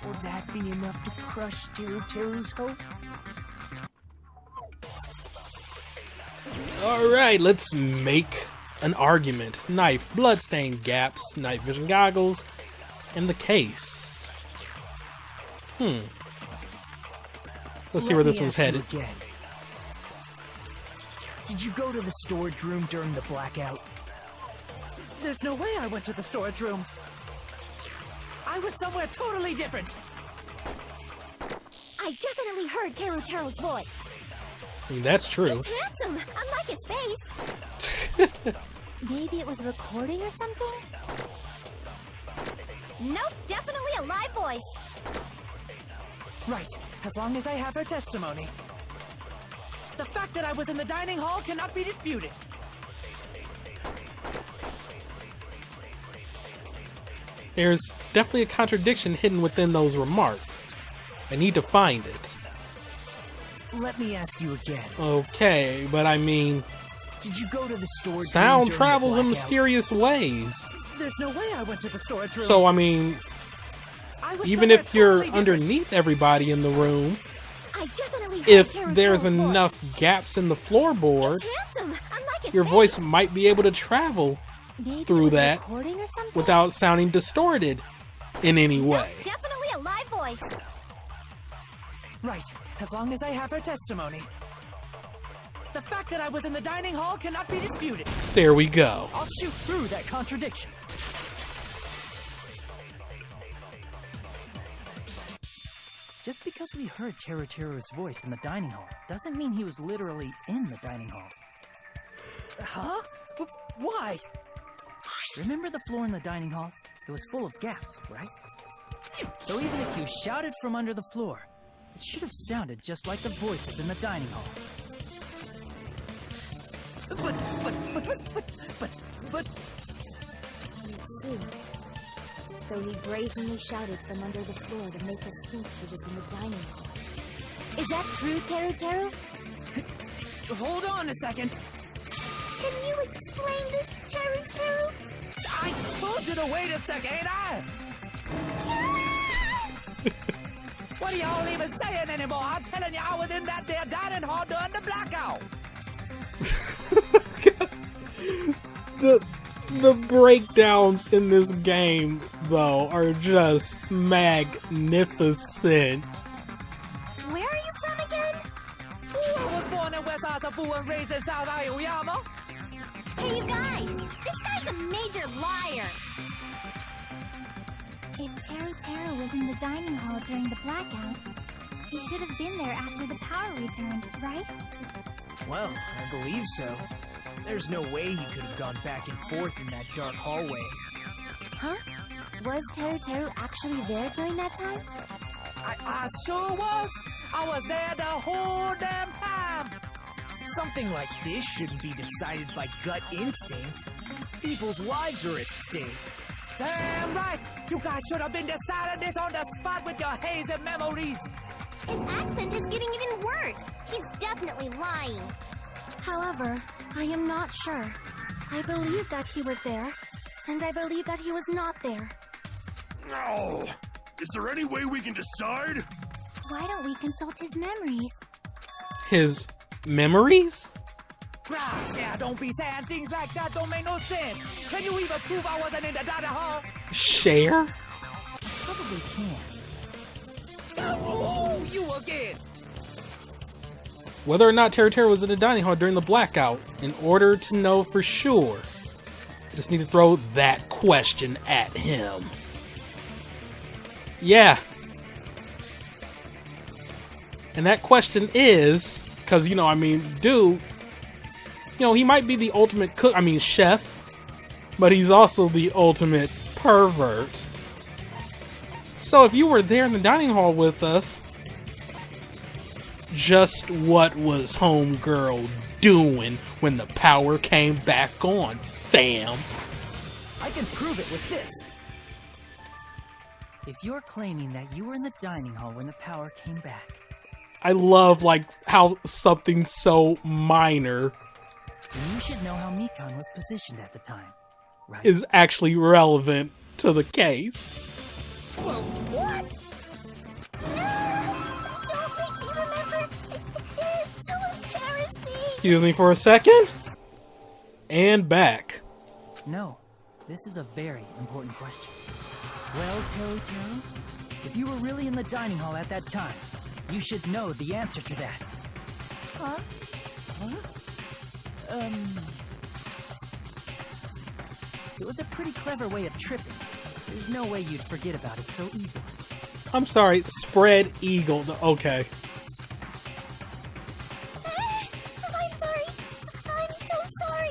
Will that be enough to crush Teruteru's hope? Alright, let's make an argument. Knife, bloodstained gaps, night vision goggles, and the case. Let's see where this one's headed. Did you go to the storage room during the blackout? There's no way I went to the storage room. I was somewhere totally different. I definitely heard Teruteru's voice. I mean, that's true. It's handsome, unlike his face. Maybe it was a recording or something? Nope, definitely a live voice. Right, as long as I have her testimony. The fact that I was in the dining hall cannot be disputed. There's definitely a contradiction hidden within those remarks. I need to find it. Let me ask you again. Okay, but I mean... Did you go to the storage sound room travels in mysterious ways. There's no way I went to the storage room. So, I mean... even if you're underneath everybody in the room, if there's enough gaps in the floorboard, your voice might be able to travel through that without sounding distorted in any way. Definitely a live voice. Right, as long as I have her testimony. The fact that I was in the dining hall cannot be disputed. There we go. I'll shoot through that contradiction. Just because we heard Teruteru's voice in the dining hall doesn't mean he was literally in the dining hall. Huh? Why? Remember the floor in the dining hall? It was full of gaps, right? So even if you shouted from under the floor, it should have sounded just like the voices in the dining hall. But... You see. So he brazenly shouted from under the floor to make us think he was in the dining hall. Is that true, Teruteru? Hold on a second. Can you explain this, Teruteru? I told you to wait a second, ain't I? What are y'all even saying anymore? I'm telling you, I was in that there dining hall during the blackout. The breakdowns in this game, though, are just magnificent. Where are you from again? I was born in West Asafu and raised in South Aoyama. Hey, you guys! This guy's a major liar! If Teruteru was in the dining hall during the blackout, he should have been there after the power returned, right? Well, I believe so. There's no way he could have gone back and forth in that dark hallway. Huh? Was Teruteru actually there during that time? I sure was! I was there the whole damn time! Something like this shouldn't be decided by gut instinct. People's lives are at stake. Damn right! You guys should have been deciding this on the spot with your hazy memories! His accent is getting even worse. He's definitely lying. However, I am not sure. I believe that he was there, and I believe that he was not there. No! Is there any way we can decide? Why don't we consult his memories? His memories? Gosh, yeah, don't be saying things like that, don't make no sense. Can you even prove I wasn't in the dining hall? Share? Probably can. Oh, you again! Whether or not Teru was in the dining hall during the blackout, in order to know for sure, I just need to throw that question at him. Yeah. And that question is, because, you know, I mean, dude, you know, he might be the ultimate cook, I mean, chef, but he's also the ultimate pervert. So if you were there in the dining hall with us, just what was homegirl doing when the power came back on, fam? I can prove it with this. If you're claiming that you were in the dining hall when the power came back. I love, like, how something so minor You should know how Mikan was positioned at the time, right? is actually relevant to the case. Whoa, what? Don't make me remember. It's so embarrassing. Excuse me for a second. And back. No, this is a very important question. Well, Teru, if you were really in the dining hall at that time, you should know the answer to that. Huh? It was a pretty clever way of tripping. There's no way you'd forget about it so easily. I'm sorry, spread eagle. Okay. I'm sorry. I'm so sorry.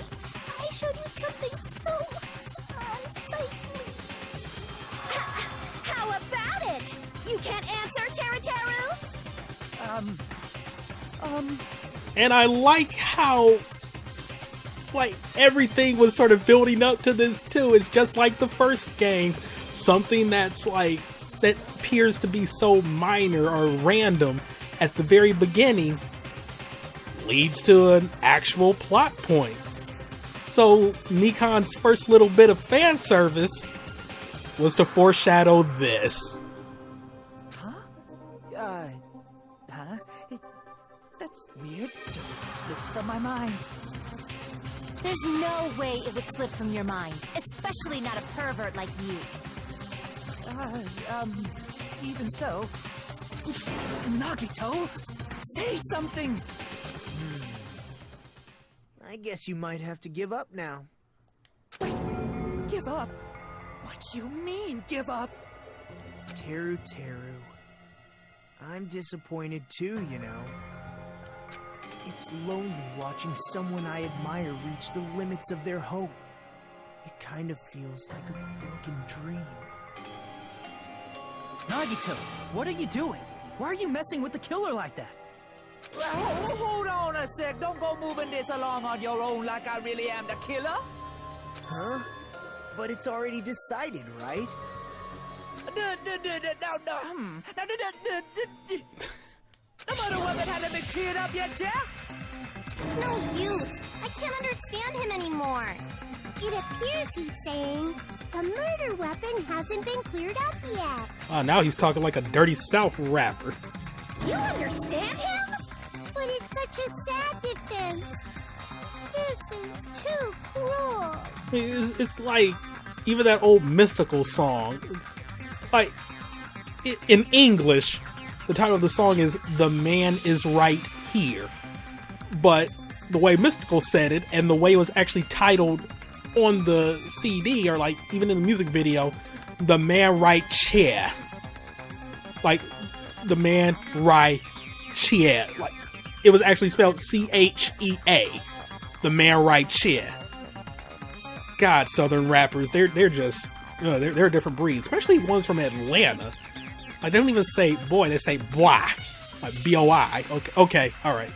I showed you something so unsightly. How about it? You can't answer, Teru? And I like how, like, everything was sort of building up to this too. It's just like the first game. Something that's like, that appears to be so minor or random at the very beginning leads to an actual plot point. So Mikan's first little bit of fan service was to foreshadow this. That's weird. Just slipped from my mind. There's no way it would slip from your mind, especially not a pervert like you. Even so. Nagito, say something! I guess you might have to give up now. Wait, give up? What do you mean, give up? Teru. I'm disappointed too, you know. It's lonely watching someone I admire reach the limits of their hope. It kind of feels like a broken dream. Nagito, what are you doing? Why are you messing with the killer like that? Well, hold on a sec. Don't go moving this along on your own like I really am the killer. Huh? But it's already decided, right? No matter what, that hasn't been cleared up yet, yeah? It's no use. I can't understand him anymore. It appears he's saying the murder weapon hasn't been cleared up yet. Now he's talking like a Dirty South rapper. You understand him? But it's such a sad defense. This is too cruel. I mean, it's like even that old Mystical song. Like, in English, the title of the song is "The Man Is Right Here," but the way Mystical said it, and the way it was actually titled on the CD, or like even in the music video, "The Man Right Chair," like the man right chair, like it was actually spelled C-H-E-A, the man right chair. God, Southern rappers, they're just, they're a different breed, especially ones from Atlanta. Like, they don't even say boy, they say boy, like B-O-I. Okay, alright.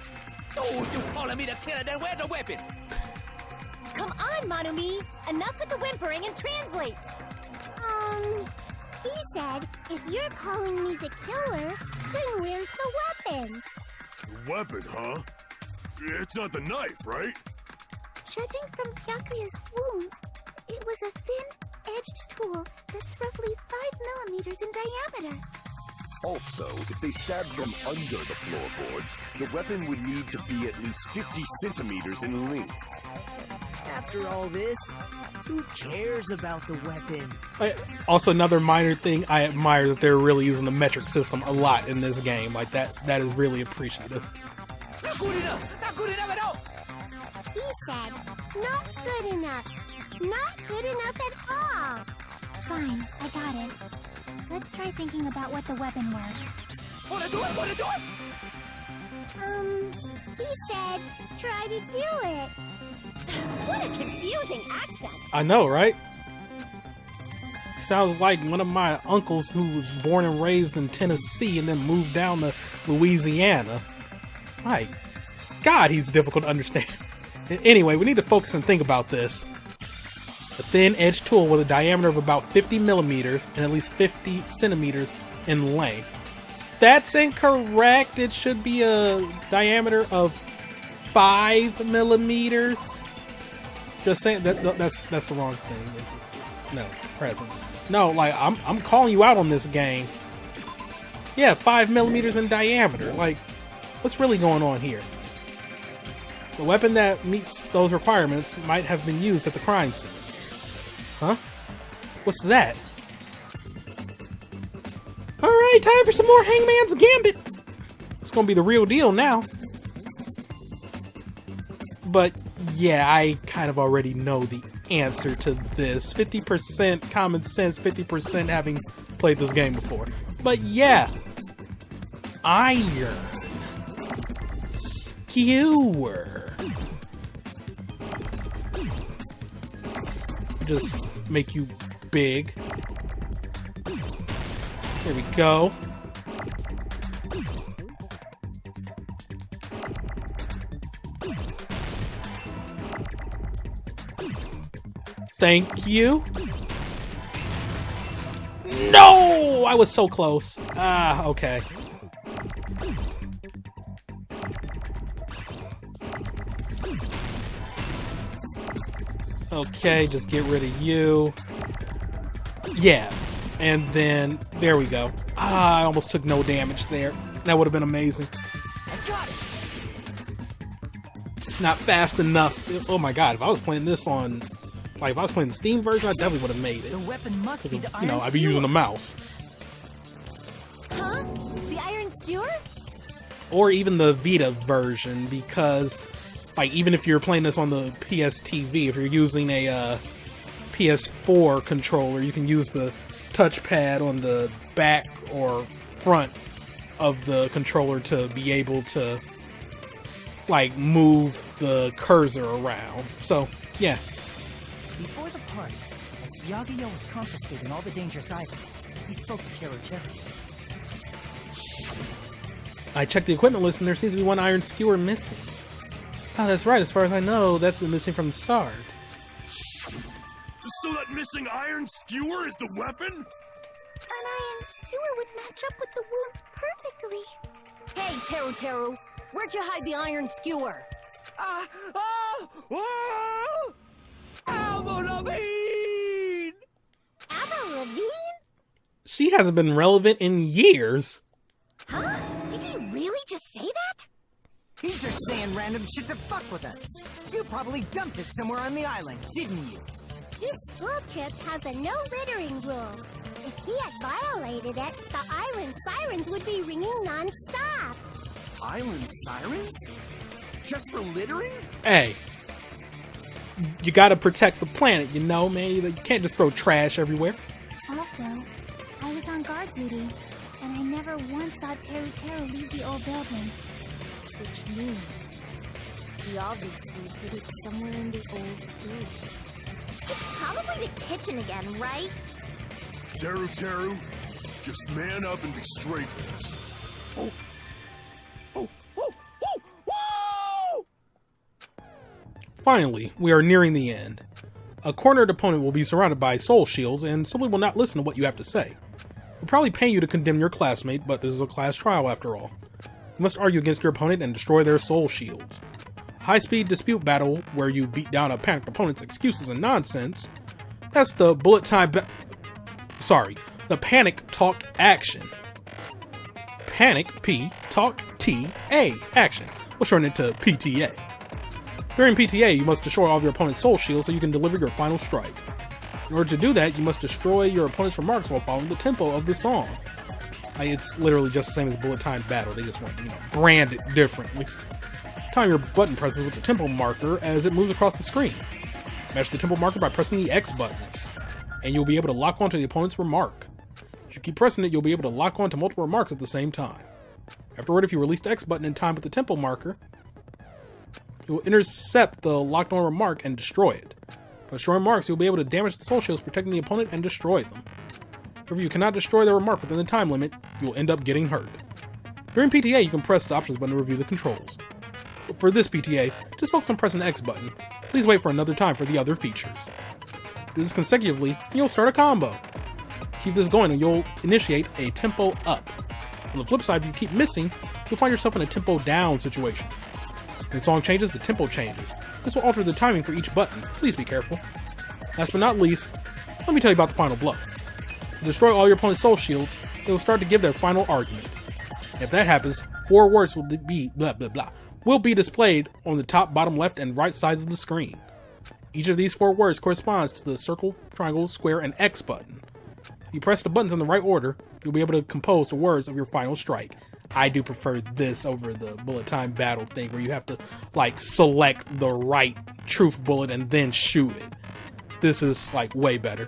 Oh, you calling me the killer, then where's the weapon? Come on, Monumi! Enough with the whimpering and translate! He said, if you're calling me the killer, then where's the weapon? The weapon, huh? It's not the knife, right? Judging from Byakuya's wounds, it was a thin-edged tool that's roughly 5 millimeters in diameter. Also, if they stabbed them under the floorboards, the weapon would need to be at least 50 centimeters in length. after all this? Who cares about the weapon? Also, another minor thing, I admire that they're really using the metric system a lot in this game. Like, that is really appreciative. Not good enough! Not good enough at all! He said, not good enough. Not good enough at all. Fine, I got it. Let's try thinking about what the weapon was. Wanna do it? Wanna do it? He said, try to do it. What a confusing accent. I know, right? Sounds like one of my uncles who was born and raised in Tennessee and then moved down to Louisiana. My God, he's difficult to understand. Anyway, we need to focus and think about this. A thin-edged tool with a diameter of about 50 millimeters and at least 50 centimeters in length. That's incorrect. It should be a diameter of 5 millimeters. Just saying that's the wrong thing. No, presents. No, like I'm calling you out on this game. Yeah, 5 millimeters in diameter. Like, what's really going on here? The weapon that meets those requirements might have been used at the crime scene. Huh? What's that? Alright, time for some more Hangman's Gambit! It's gonna be the real deal now. But yeah, I kind of already know the answer to this. 50% common sense, 50% having played this game before. But yeah, iron skewer. Just make you big. There we go. Thank you. No! I was so close. Ah, okay. Okay, just get rid of you. Yeah. And then, there we go. Ah, I almost took no damage there. That would have been amazing. I got it! Not fast enough. Oh my God, if I was playing this on... Like, if I was playing the Steam version, I definitely would have made it. The weapon must be the iron I'd be using a mouse. Huh? The iron skewer? Or even the Vita version, because, like, even if you're playing this on the PS TV, if you're using a PS4 controller, you can use the touchpad on the back or front of the controller to be able to, like, move the cursor around. So, yeah. Before the party, as Byakuya was confiscating all the dangerous items, he spoke to Teru Teru. I checked the equipment list and there seems to be one iron skewer missing. Oh, that's right. As far as I know, that's been missing from the start. So that missing iron skewer is the weapon? An iron skewer would match up with the wounds perfectly. Hey, Teru Teru, where'd you hide the iron skewer? Avril Lavigne! Avril Lavigne? She hasn't been relevant in years. Huh? Did he really just say that? He's just saying random shit to fuck with us. You probably dumped it somewhere on the island, didn't you? This school trip has a no littering rule. If he had violated it, the island sirens would be ringing non-stop. Island sirens? Just for littering? Hey. You gotta protect the planet, you know, man. You can't just throw trash everywhere. Also, I was on guard duty, and I never once saw Teru Teru leave the old building. Which means he obviously hid it somewhere in the old building. It's probably the kitchen again, right? Teru Teru, just man up and be straight with us. Oh! Whoa! Finally, we are nearing the end. A cornered opponent will be surrounded by soul shields and simply will not listen to what you have to say. They'll probably pay you to condemn your classmate, but this is a class trial after all. You must argue against your opponent and destroy their soul shields. A high-speed dispute battle where you beat down a panicked opponent's excuses and nonsense. That's the bullet time the panic talk action. Panic, P, talk, T, A, action. We'll shorten it to PTA. During PTA, you must destroy all of your opponent's soul shields so you can deliver your final strike. In order to do that, you must destroy your opponent's remarks while following the tempo of the song. It's literally just the same as bullet time battle, they just want, brand it differently. Time your button presses with the tempo marker as it moves across the screen. Match the tempo marker by pressing the X button, and you'll be able to lock onto the opponent's remark. If you keep pressing it, you'll be able to lock onto multiple remarks at the same time. Afterward, if you release the X button in time with the tempo marker, it will intercept the locked on remark and destroy it. By destroying marks, you'll be able to damage the soul shields protecting the opponent and destroy them. If you cannot destroy the remark within the time limit, you will end up getting hurt. During PTA, you can press the options button to review the controls. But for this PTA, just focus on pressing the X button. Please wait for another time for the other features. Do this consecutively, and you'll start a combo. Keep this going and you'll initiate a tempo up. On the flip side, if you keep missing, you'll find yourself in a tempo down situation. When the song changes, the tempo changes. This will alter the timing for each button. Please be careful. Last but not least, let me tell you about the final blow. To destroy all your opponent's soul shields, they will start to give their final argument. If that happens, 4 words will be blah blah blah will be displayed on the top, bottom, left, and right sides of the screen. Each of these 4 words corresponds to the circle, triangle, square, and X button. If you press the buttons in the right order, you'll be able to compose the words of your final strike. I do prefer this over the bullet time battle thing where you have to select the right truth bullet and then shoot it. This is way better.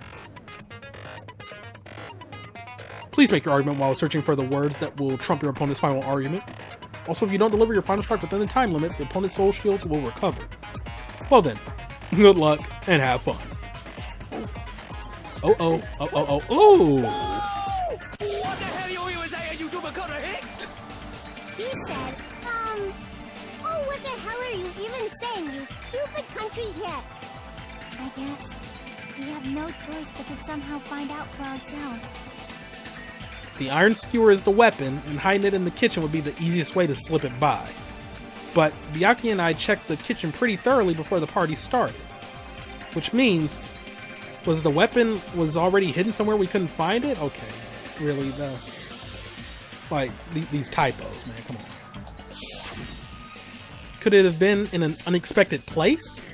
Please make your argument while searching for the words that will trump your opponent's final argument. Also, if you don't deliver your final strike within the time limit, the opponent's soul shields will recover. Well then, good luck and have fun. What the hell you even saying, you double-cutter hick? He said, oh, what the hell are you even saying, you stupid country hick? I guess we have no choice but to somehow find out for ourselves. The iron skewer is the weapon, and hiding it in the kitchen would be the easiest way to slip it by. But Byaki and I checked the kitchen pretty thoroughly before the party started. Which means, was the weapon already hidden somewhere we couldn't find it? Okay, really, these typos, man, come on. Could it have been in an unexpected place?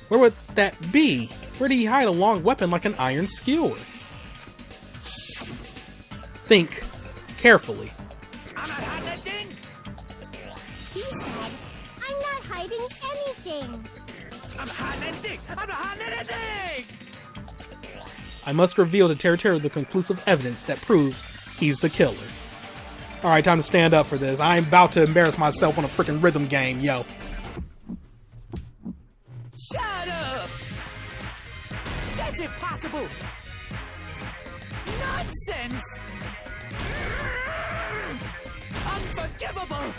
Where would that be? Where did he hide a long weapon like an iron skewer? Think carefully. I'm not hiding that thing. He said, I'm not hiding anything. I'm hiding that thing. I'm not hiding anything. I must reveal to Teru the conclusive evidence that proves he's the killer. Alright, time to stand up for this. I'm about to embarrass myself on a freaking rhythm game, yo. Shut up! That's impossible! Nonsense! Unforgivable!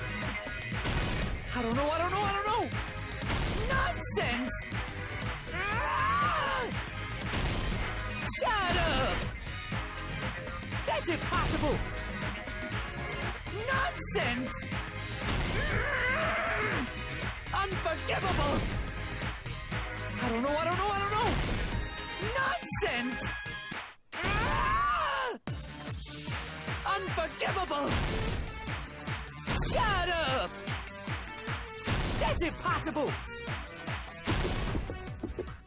I don't know! Nonsense! Shut up! That's impossible! Nonsense! Unforgivable! I don't know! Nonsense! Unforgivable! Shut up! That's impossible!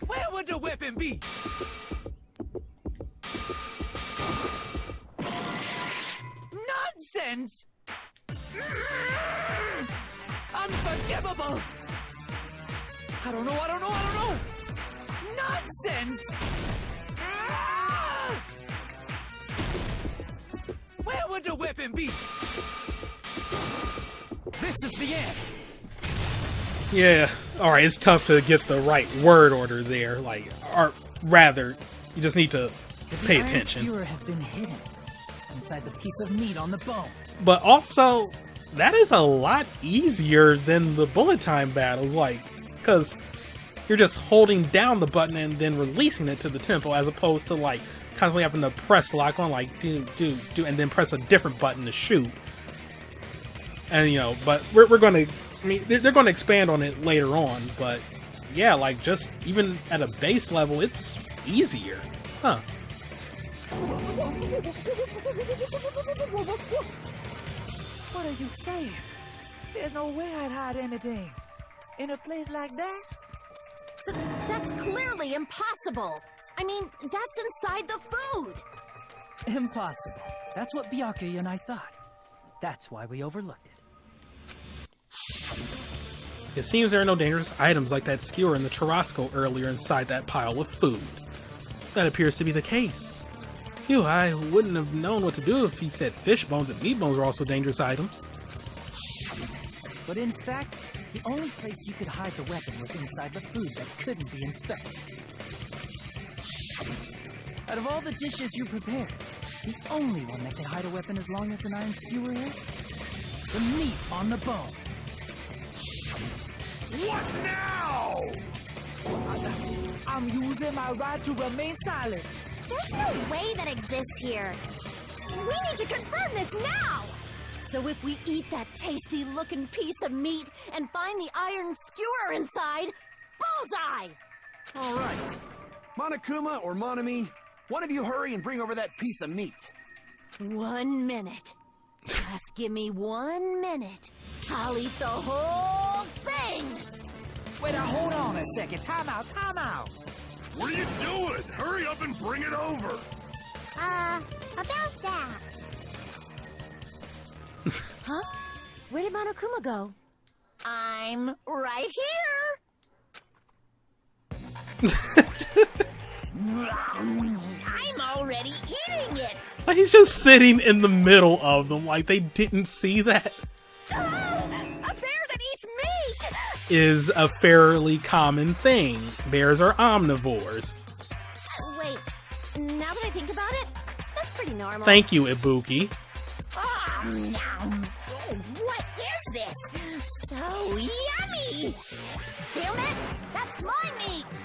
Where would the weapon be? Nonsense! Unforgivable! I don't know! Nonsense! Where would the weapon be? This is the end. Yeah, alright, it's tough to get the right word order there. Or rather, you just need to pay attention. The iron skewer have been hidden inside the piece of meat on the bone. But also, that is a lot easier than the bullet time battles, because you're just holding down the button and then releasing it to the tempo, as opposed to constantly having to press lock on, do, and then press a different button to shoot. And but we're gonna, they're gonna expand on it later on, but yeah, just even at a base level, it's easier, huh? What are you saying? There's no way I'd hide anything. In a place like that? That's clearly impossible. I mean, that's inside the food. Impossible. That's what Byakuya and I thought. That's why we overlooked it. It seems there are no dangerous items like that skewer in the churrasco earlier inside that pile of food. That appears to be the case. Phew, I wouldn't have known what to do if he said fish bones and meat bones were also dangerous items. But in fact, the only place you could hide the weapon was inside the food that couldn't be inspected. Out of all the dishes you prepared, the only one that can hide a weapon as long as an iron skewer is the meat on the bone. What now? I'm using my right to remain silent. There's no way that exists here. We need to confirm this now! So if we eat that tasty-looking piece of meat and find the iron skewer inside, bullseye! All right. Monokuma or Monami, one of you hurry and bring over that piece of meat. 1 minute. Just give me 1 minute. I'll eat the whole thing! Wait, now hold on a second. Time out, time out. What are you doing? Hurry up and bring it over. About that. Huh? Where did Monokuma go? I'm right here! I'm already eating it! Like he's just sitting in the middle of them like they didn't see that. A bear that eats meat! Is a fairly common thing. Bears are omnivores. Wait, now that I think about it, that's pretty normal. Thank you, Ibuki. Oh, what is this? So yummy! Feel it? That's my meat!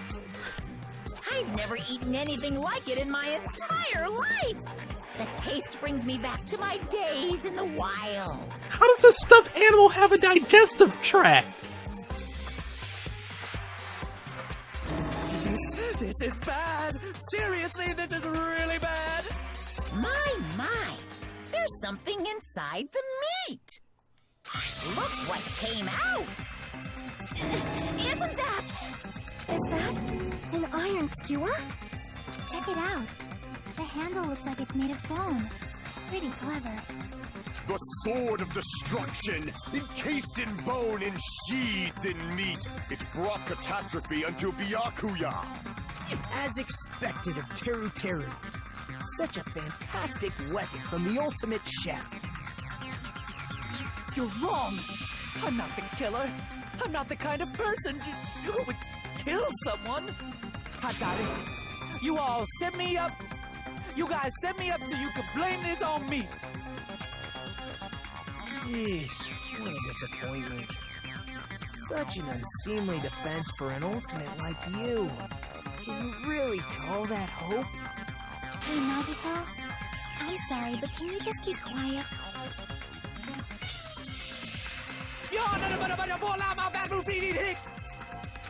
I've never eaten anything like it in my entire life. The taste brings me back to my days in the wild. How does a stuffed animal have a digestive tract? This is bad. Seriously, this is really bad. My. There's something inside the meat. Look what came out. Isn't that? Is that an iron skewer? Check it out. The handle looks like it's made of bone. Pretty clever. The sword of destruction, encased in bone and sheathed in meat, it brought catastrophe unto Byakuya. As expected of Teru Teru. Such a fantastic weapon from the ultimate chef. You're wrong. I'm not the killer. I'm not the kind of person who would kill someone. I got it. You all set me up. You guys set me up so you could blame this on me. Jeez, what a disappointment. Such an unseemly defense for an ultimate like you. Can you really call that hope? Hey, Nagito. I'm sorry, but can you just keep quiet?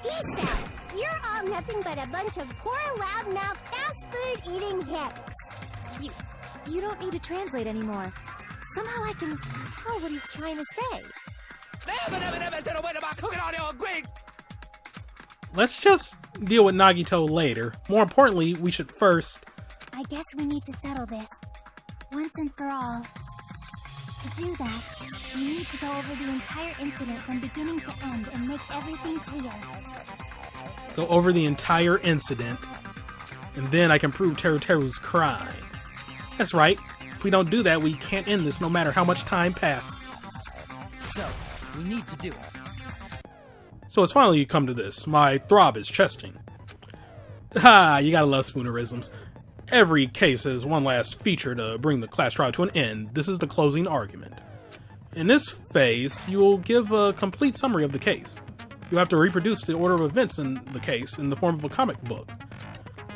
Geeks out! You're all nothing but a bunch of poor, loudmouth, fast-food-eating hicks. You don't need to translate anymore. Somehow I can tell what he's trying to say. Let's just deal with Nagito later. More importantly, we should first... I guess we need to settle this. Once and for all. To do that, we need to go over the entire incident from beginning to end and make everything clear. Go over the entire incident, and then I can prove Teru Teru's crime. That's right. If we don't do that, we can't end this no matter how much time passes. So, we need to do it. So it's finally come to this. My throb is chesting. Ha! You gotta love spoonerisms. Every case has one last feature to bring the class trial to an end. This is the closing argument. In this phase, you will give a complete summary of the case. You have to reproduce the order of events in the case in the form of a comic book.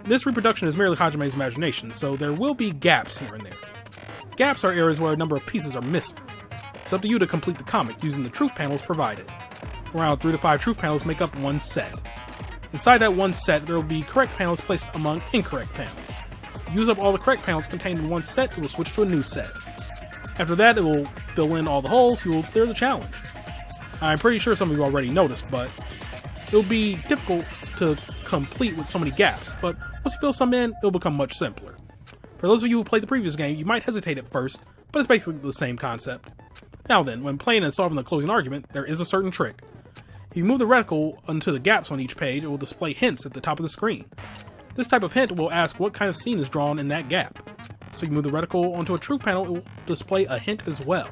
This reproduction is merely Hajime's imagination, so there will be gaps here and there. Gaps are areas where a number of pieces are missing. It's up to you to complete the comic using the truth panels provided. Around 3 to 5 truth panels make up one set. Inside that one set, there will be correct panels placed among incorrect panels. If you use up all the correct panels contained in one set, it will switch to a new set. After that, it will fill in all the holes, you will clear the challenge. I'm pretty sure some of you already noticed, but it'll be difficult to complete with so many gaps. But once you fill some in, it'll become much simpler. For those of you who played the previous game, you might hesitate at first, but it's basically the same concept. Now then, when playing and solving the closing argument, there is a certain trick. If you move the reticle onto the gaps on each page, it will display hints at the top of the screen. This type of hint will ask what kind of scene is drawn in that gap. So you move the reticle onto a truth panel, it will display a hint as well.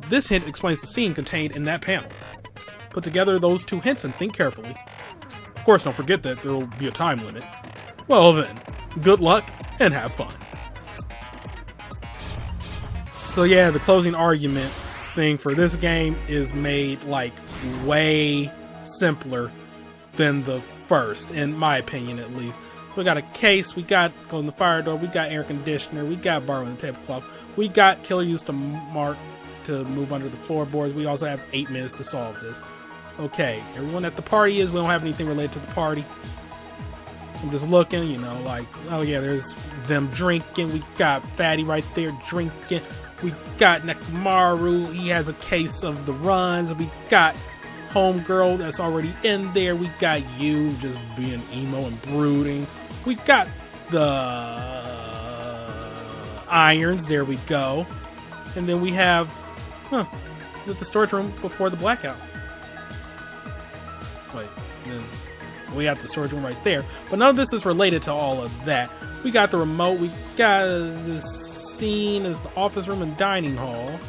This hint explains the scene contained in that panel. Put together those two hints and think carefully. Of course, don't forget that there will be a time limit. Well then, good luck and have fun. So yeah, the closing argument thing for this game is made like way simpler than the first, in my opinion at least. We got a case, we got closing the fire door, we got air conditioner, we got borrowing the tablecloth, we got killer used to mark to move under the floorboards. We also have 8 minutes to solve this. Okay, everyone at the party we don't have anything related to the party. I'm just looking, you know, like, oh yeah, there's them drinking, we got Fatty right there drinking, we got Nekomaru, he has a case of the runs, we got Homegirl that's already in there, we got you just being emo and brooding, we got the irons, there we go, and then we have the storage room before the blackout. Wait, then we got the storage room right there, but none of this is related to all of that. We got the remote, we got this scene as the office room and dining hall.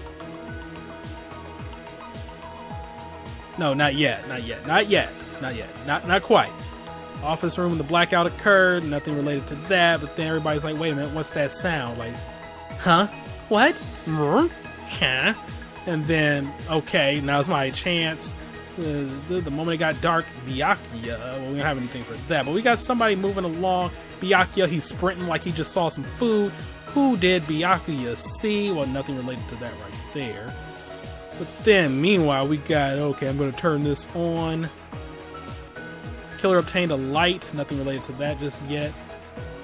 No, not yet, not quite. Office room, the blackout occurred, nothing related to that, but then everybody's like, wait a minute, what's that sound? Like, huh? What? Huh? And then, okay, now's my chance. The moment it got dark, Byakuya, well, we don't have anything for that, but we got somebody moving along. Byakuya, he's sprinting like he just saw some food. Who did Byakuya see? Well, nothing related to that right there. But then, meanwhile, we got, okay, I'm going to turn this on. Killer obtained a light, nothing related to that just yet.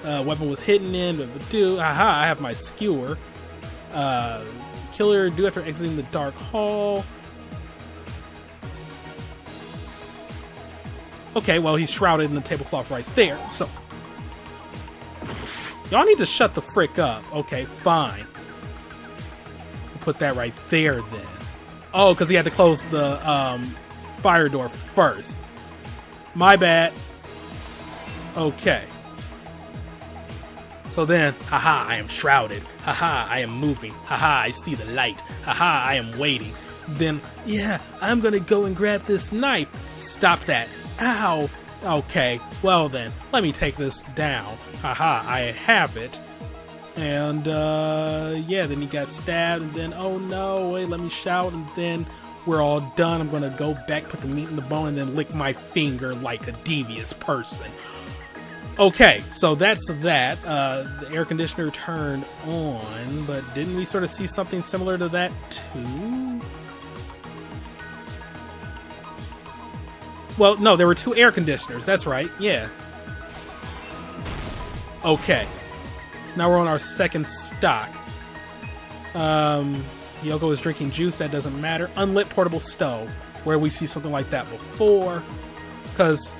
Weapon was hidden in, but I have my skewer. Killer due after exiting the dark hall. Okay, well, he's shrouded in the tablecloth right there, so y'all need to shut the frick up. Okay, fine. We'll put that right there then. Oh, because he had to close the fire door first. My bad. Okay. So then, haha, I am shrouded. Haha, I am moving. Haha, I see the light. Haha, I am waiting. Then, yeah, I'm gonna go and grab this knife. Stop that. Ow. Okay, well then, let me take this down. Haha, I have it. And, yeah, then he got stabbed, and then, oh no, wait, let me shout, and then we're all done. I'm gonna go back, put the meat in the bone, and then lick my finger like a devious person. Okay, so that's that. The air conditioner turned on, but didn't we sort of see something similar to that too? Well, no, there were 2 air conditioners, that's right, yeah. Okay. So now we're on our second stock. Yoko is drinking juice, that doesn't matter. Unlit portable stove, where we see something like that before. Because,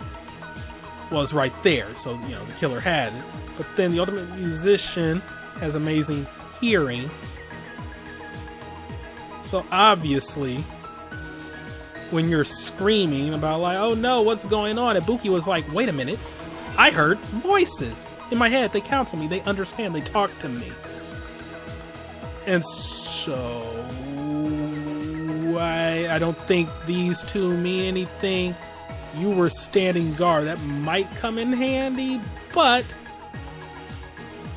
well, it's right there, so, you know, the killer had it. But then the ultimate musician has amazing hearing. So obviously, when you're screaming about like, oh no, what's going on? Ibuki was like, wait a minute, I heard voices. In my head, they counsel me, they understand, they talk to me. And so, I don't think these two mean anything. You were standing guard, that might come in handy, but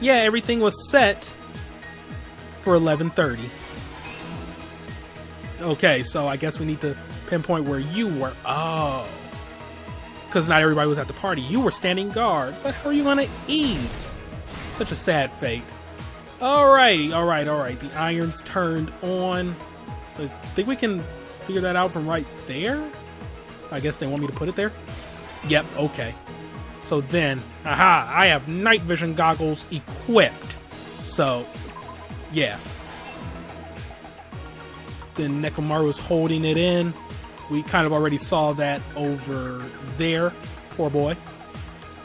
yeah, everything was set for 11:30. Okay, so I guess we need to pinpoint where you were. Oh. Because not everybody was at the party. You were standing guard. But how are you gonna eat? Such a sad fate. Alrighty, alright. The irons turned on. I think we can figure that out from right there? I guess they want me to put it there? Yep, okay. So then, aha, I have night vision goggles equipped. So, yeah. Then Nekomaru's holding it in. We kind of already saw that over there. Poor boy.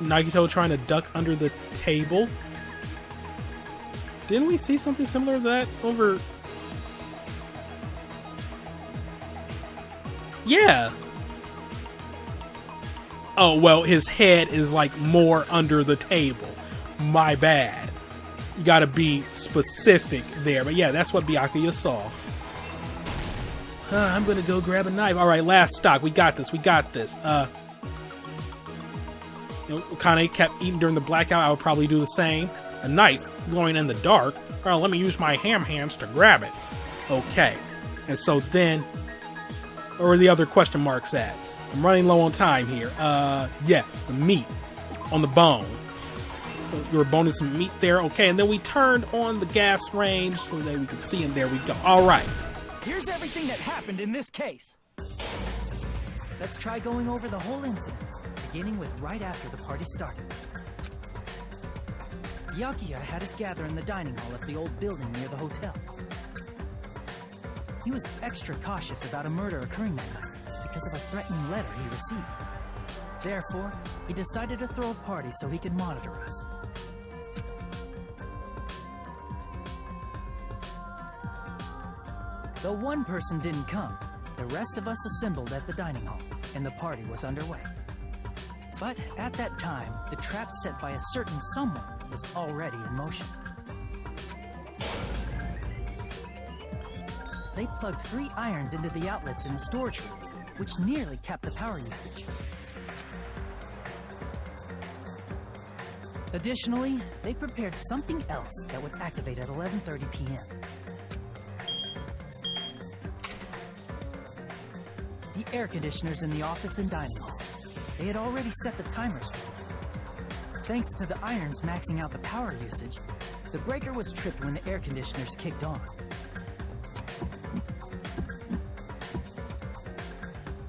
Nagito trying to duck under the table. Didn't we see something similar to that over... Yeah. Oh, well, his head is like more under the table. My bad. You gotta be specific there. But yeah, that's what Byakuya saw. I'm gonna go grab a knife. Alright, last stock. We got this. We got this. Kane kept eating during the blackout. I would probably do the same. A knife glowing in the dark. Well, let me use my ham hands to grab it. Okay. And so then, where are the other question marks at? I'm running low on time here. Yeah, the meat on the bone. So you were boning some meat there. Okay, and then we turned on the gas range so that we could see, and there we go. All right. Here's everything that happened in this case. Let's try going over the whole incident, beginning with right after the party started. Byakuya had us gather in the dining hall at the old building near the hotel. He was extra cautious about a murder occurring that night because of a threatening letter he received. Therefore, he decided to throw a party so he could monitor us. Though one person didn't come, the rest of us assembled at the dining hall, and the party was underway. But at that time, the trap set by a certain someone was already in motion. They plugged 3 irons into the outlets in the storage room, which nearly capped the power usage. Additionally, they prepared something else that would activate at 11:30 p.m. The air conditioners in the office and dining hall. They had already set the timers for this. Thanks to the irons maxing out the power usage, the breaker was tripped when the air conditioners kicked on.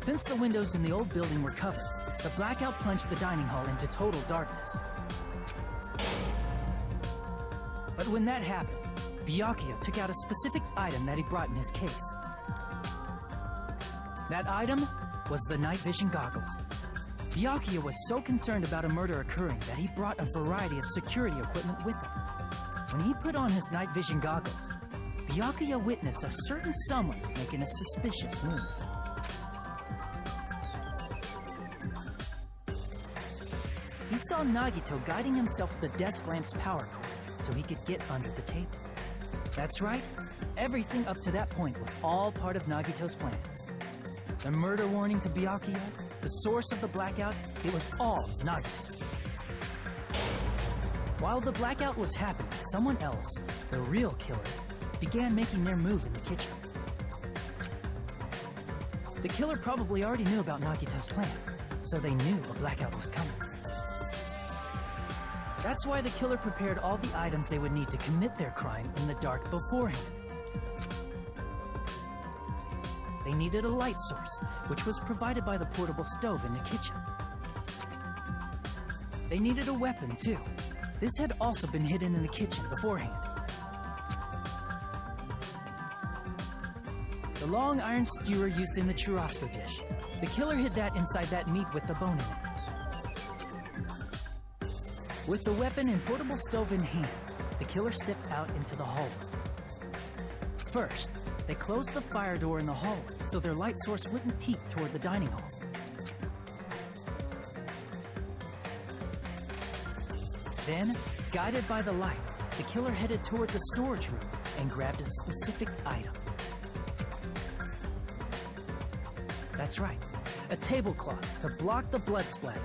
Since the windows in the old building were covered, the blackout plunged the dining hall into total darkness. But when that happened, Byakuya took out a specific item that he brought in his case. That item was the night vision goggles. Byakuya was so concerned about a murder occurring that he brought a variety of security equipment with him. When he put on his night vision goggles, Byakuya witnessed a certain someone making a suspicious move. He saw Nagito guiding himself with the desk lamp's power cord so he could get under the table. That's right, everything up to that point was all part of Nagito's plan. The murder warning to Byakuya, the source of the blackout, it was all Nagito. While the blackout was happening, someone else, the real killer, began making their move in the kitchen. The killer probably already knew about Nagito's plan, so they knew a blackout was coming. That's why the killer prepared all the items they would need to commit their crime in the dark beforehand. They needed a light source, which was provided by the portable stove in the kitchen. They needed a weapon, too. This had also been hidden in the kitchen beforehand. The long iron skewer used in the churrasco dish. The killer hid that inside that meat with the bone in it. With the weapon and portable stove in hand, the killer stepped out into the hallway. First, they closed the fire door in the hallway so their light source wouldn't peek toward the dining hall. Then, guided by the light, the killer headed toward the storage room and grabbed a specific item. That's right, a tablecloth to block the blood splatter.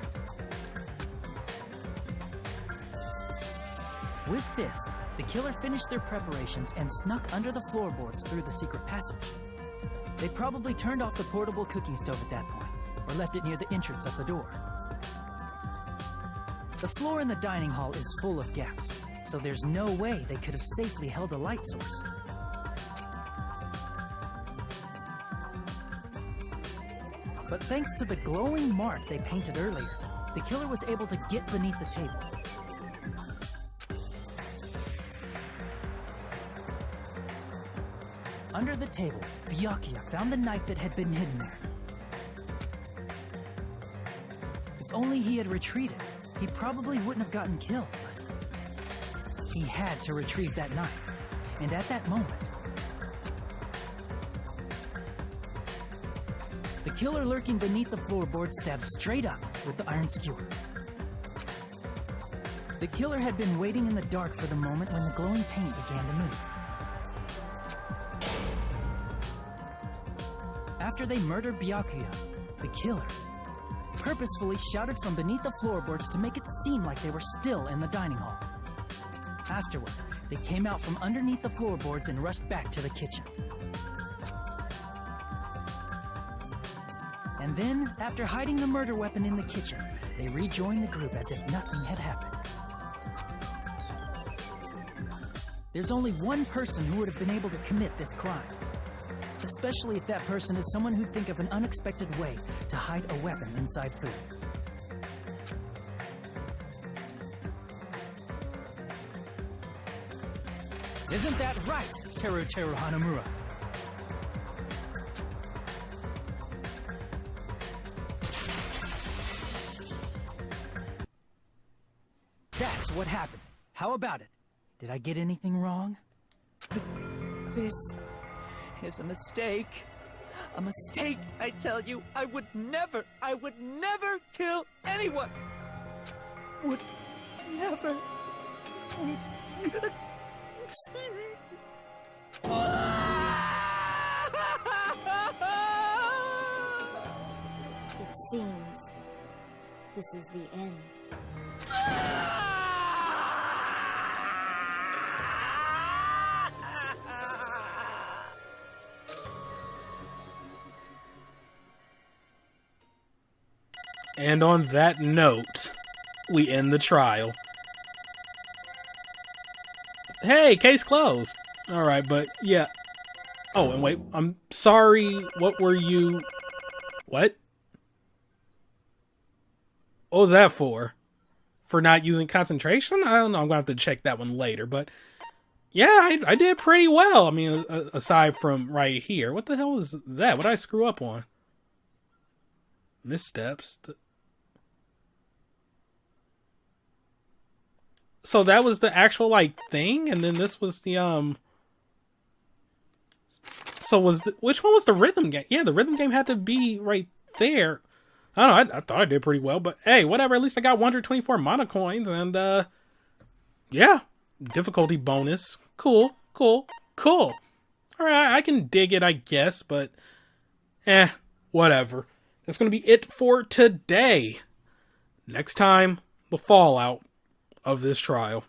With this, the killer finished their preparations and snuck under the floorboards through the secret passage. They probably turned off the portable cooking stove at that point, or left it near the entrance of the door. The floor in the dining hall is full of gaps, so there's no way they could have safely held a light source. But thanks to the glowing mark they painted earlier, the killer was able to get beneath the table. Under the table, Byakuya found the knife that had been hidden there. only he had retreated, he probably wouldn't have gotten killed. But he had to retrieve that knife, and at that moment, the killer lurking beneath the floorboard stabbed straight up with the iron skewer. The killer had been waiting in the dark for the moment when the glowing paint began to move. After they murdered Byakuya, the killer purposefully shouted from beneath the floorboards to make it seem like they were still in the dining hall. Afterward, they came out from underneath the floorboards and rushed back to the kitchen. And then, after hiding the murder weapon in the kitchen, they rejoined the group as if nothing had happened. There's only one person who would have been able to commit this crime. Especially if that person is someone who'd think of an unexpected way to hide a weapon inside food. Isn't that right, Teru Hanamura? That's what happened. How about it? Did I get anything wrong? This is a mistake. A mistake, I tell you. I would never kill anyone. Would never. It seems this is the end. And on that note, we end the trial. Hey, case closed. Alright, but yeah. Oh, and wait, I'm sorry, what were you... What? What was that for? For not using concentration? I don't know, I'm gonna have to check that one later, but... Yeah, I did pretty well. I mean, aside from right here. What the hell was that? What did I screw up on? Missteps. So that was the actual, like, thing? And then this was the, So was which one was the rhythm game? Yeah, the rhythm game had to be right there. I don't know, I thought I did pretty well, but hey, whatever. At least I got 124 mana coins, and, yeah. Difficulty bonus. Cool. Alright, I can dig it, I guess, but, whatever. That's gonna be it for today. Next time, the fallout of this trial.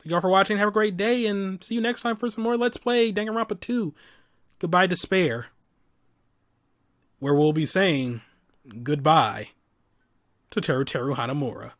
Thank y'all for watching. Have a great day, and see you next time for some more Let's Play Danganronpa 2. Goodbye, Despair. Where we'll be saying goodbye to Teru Hanamura.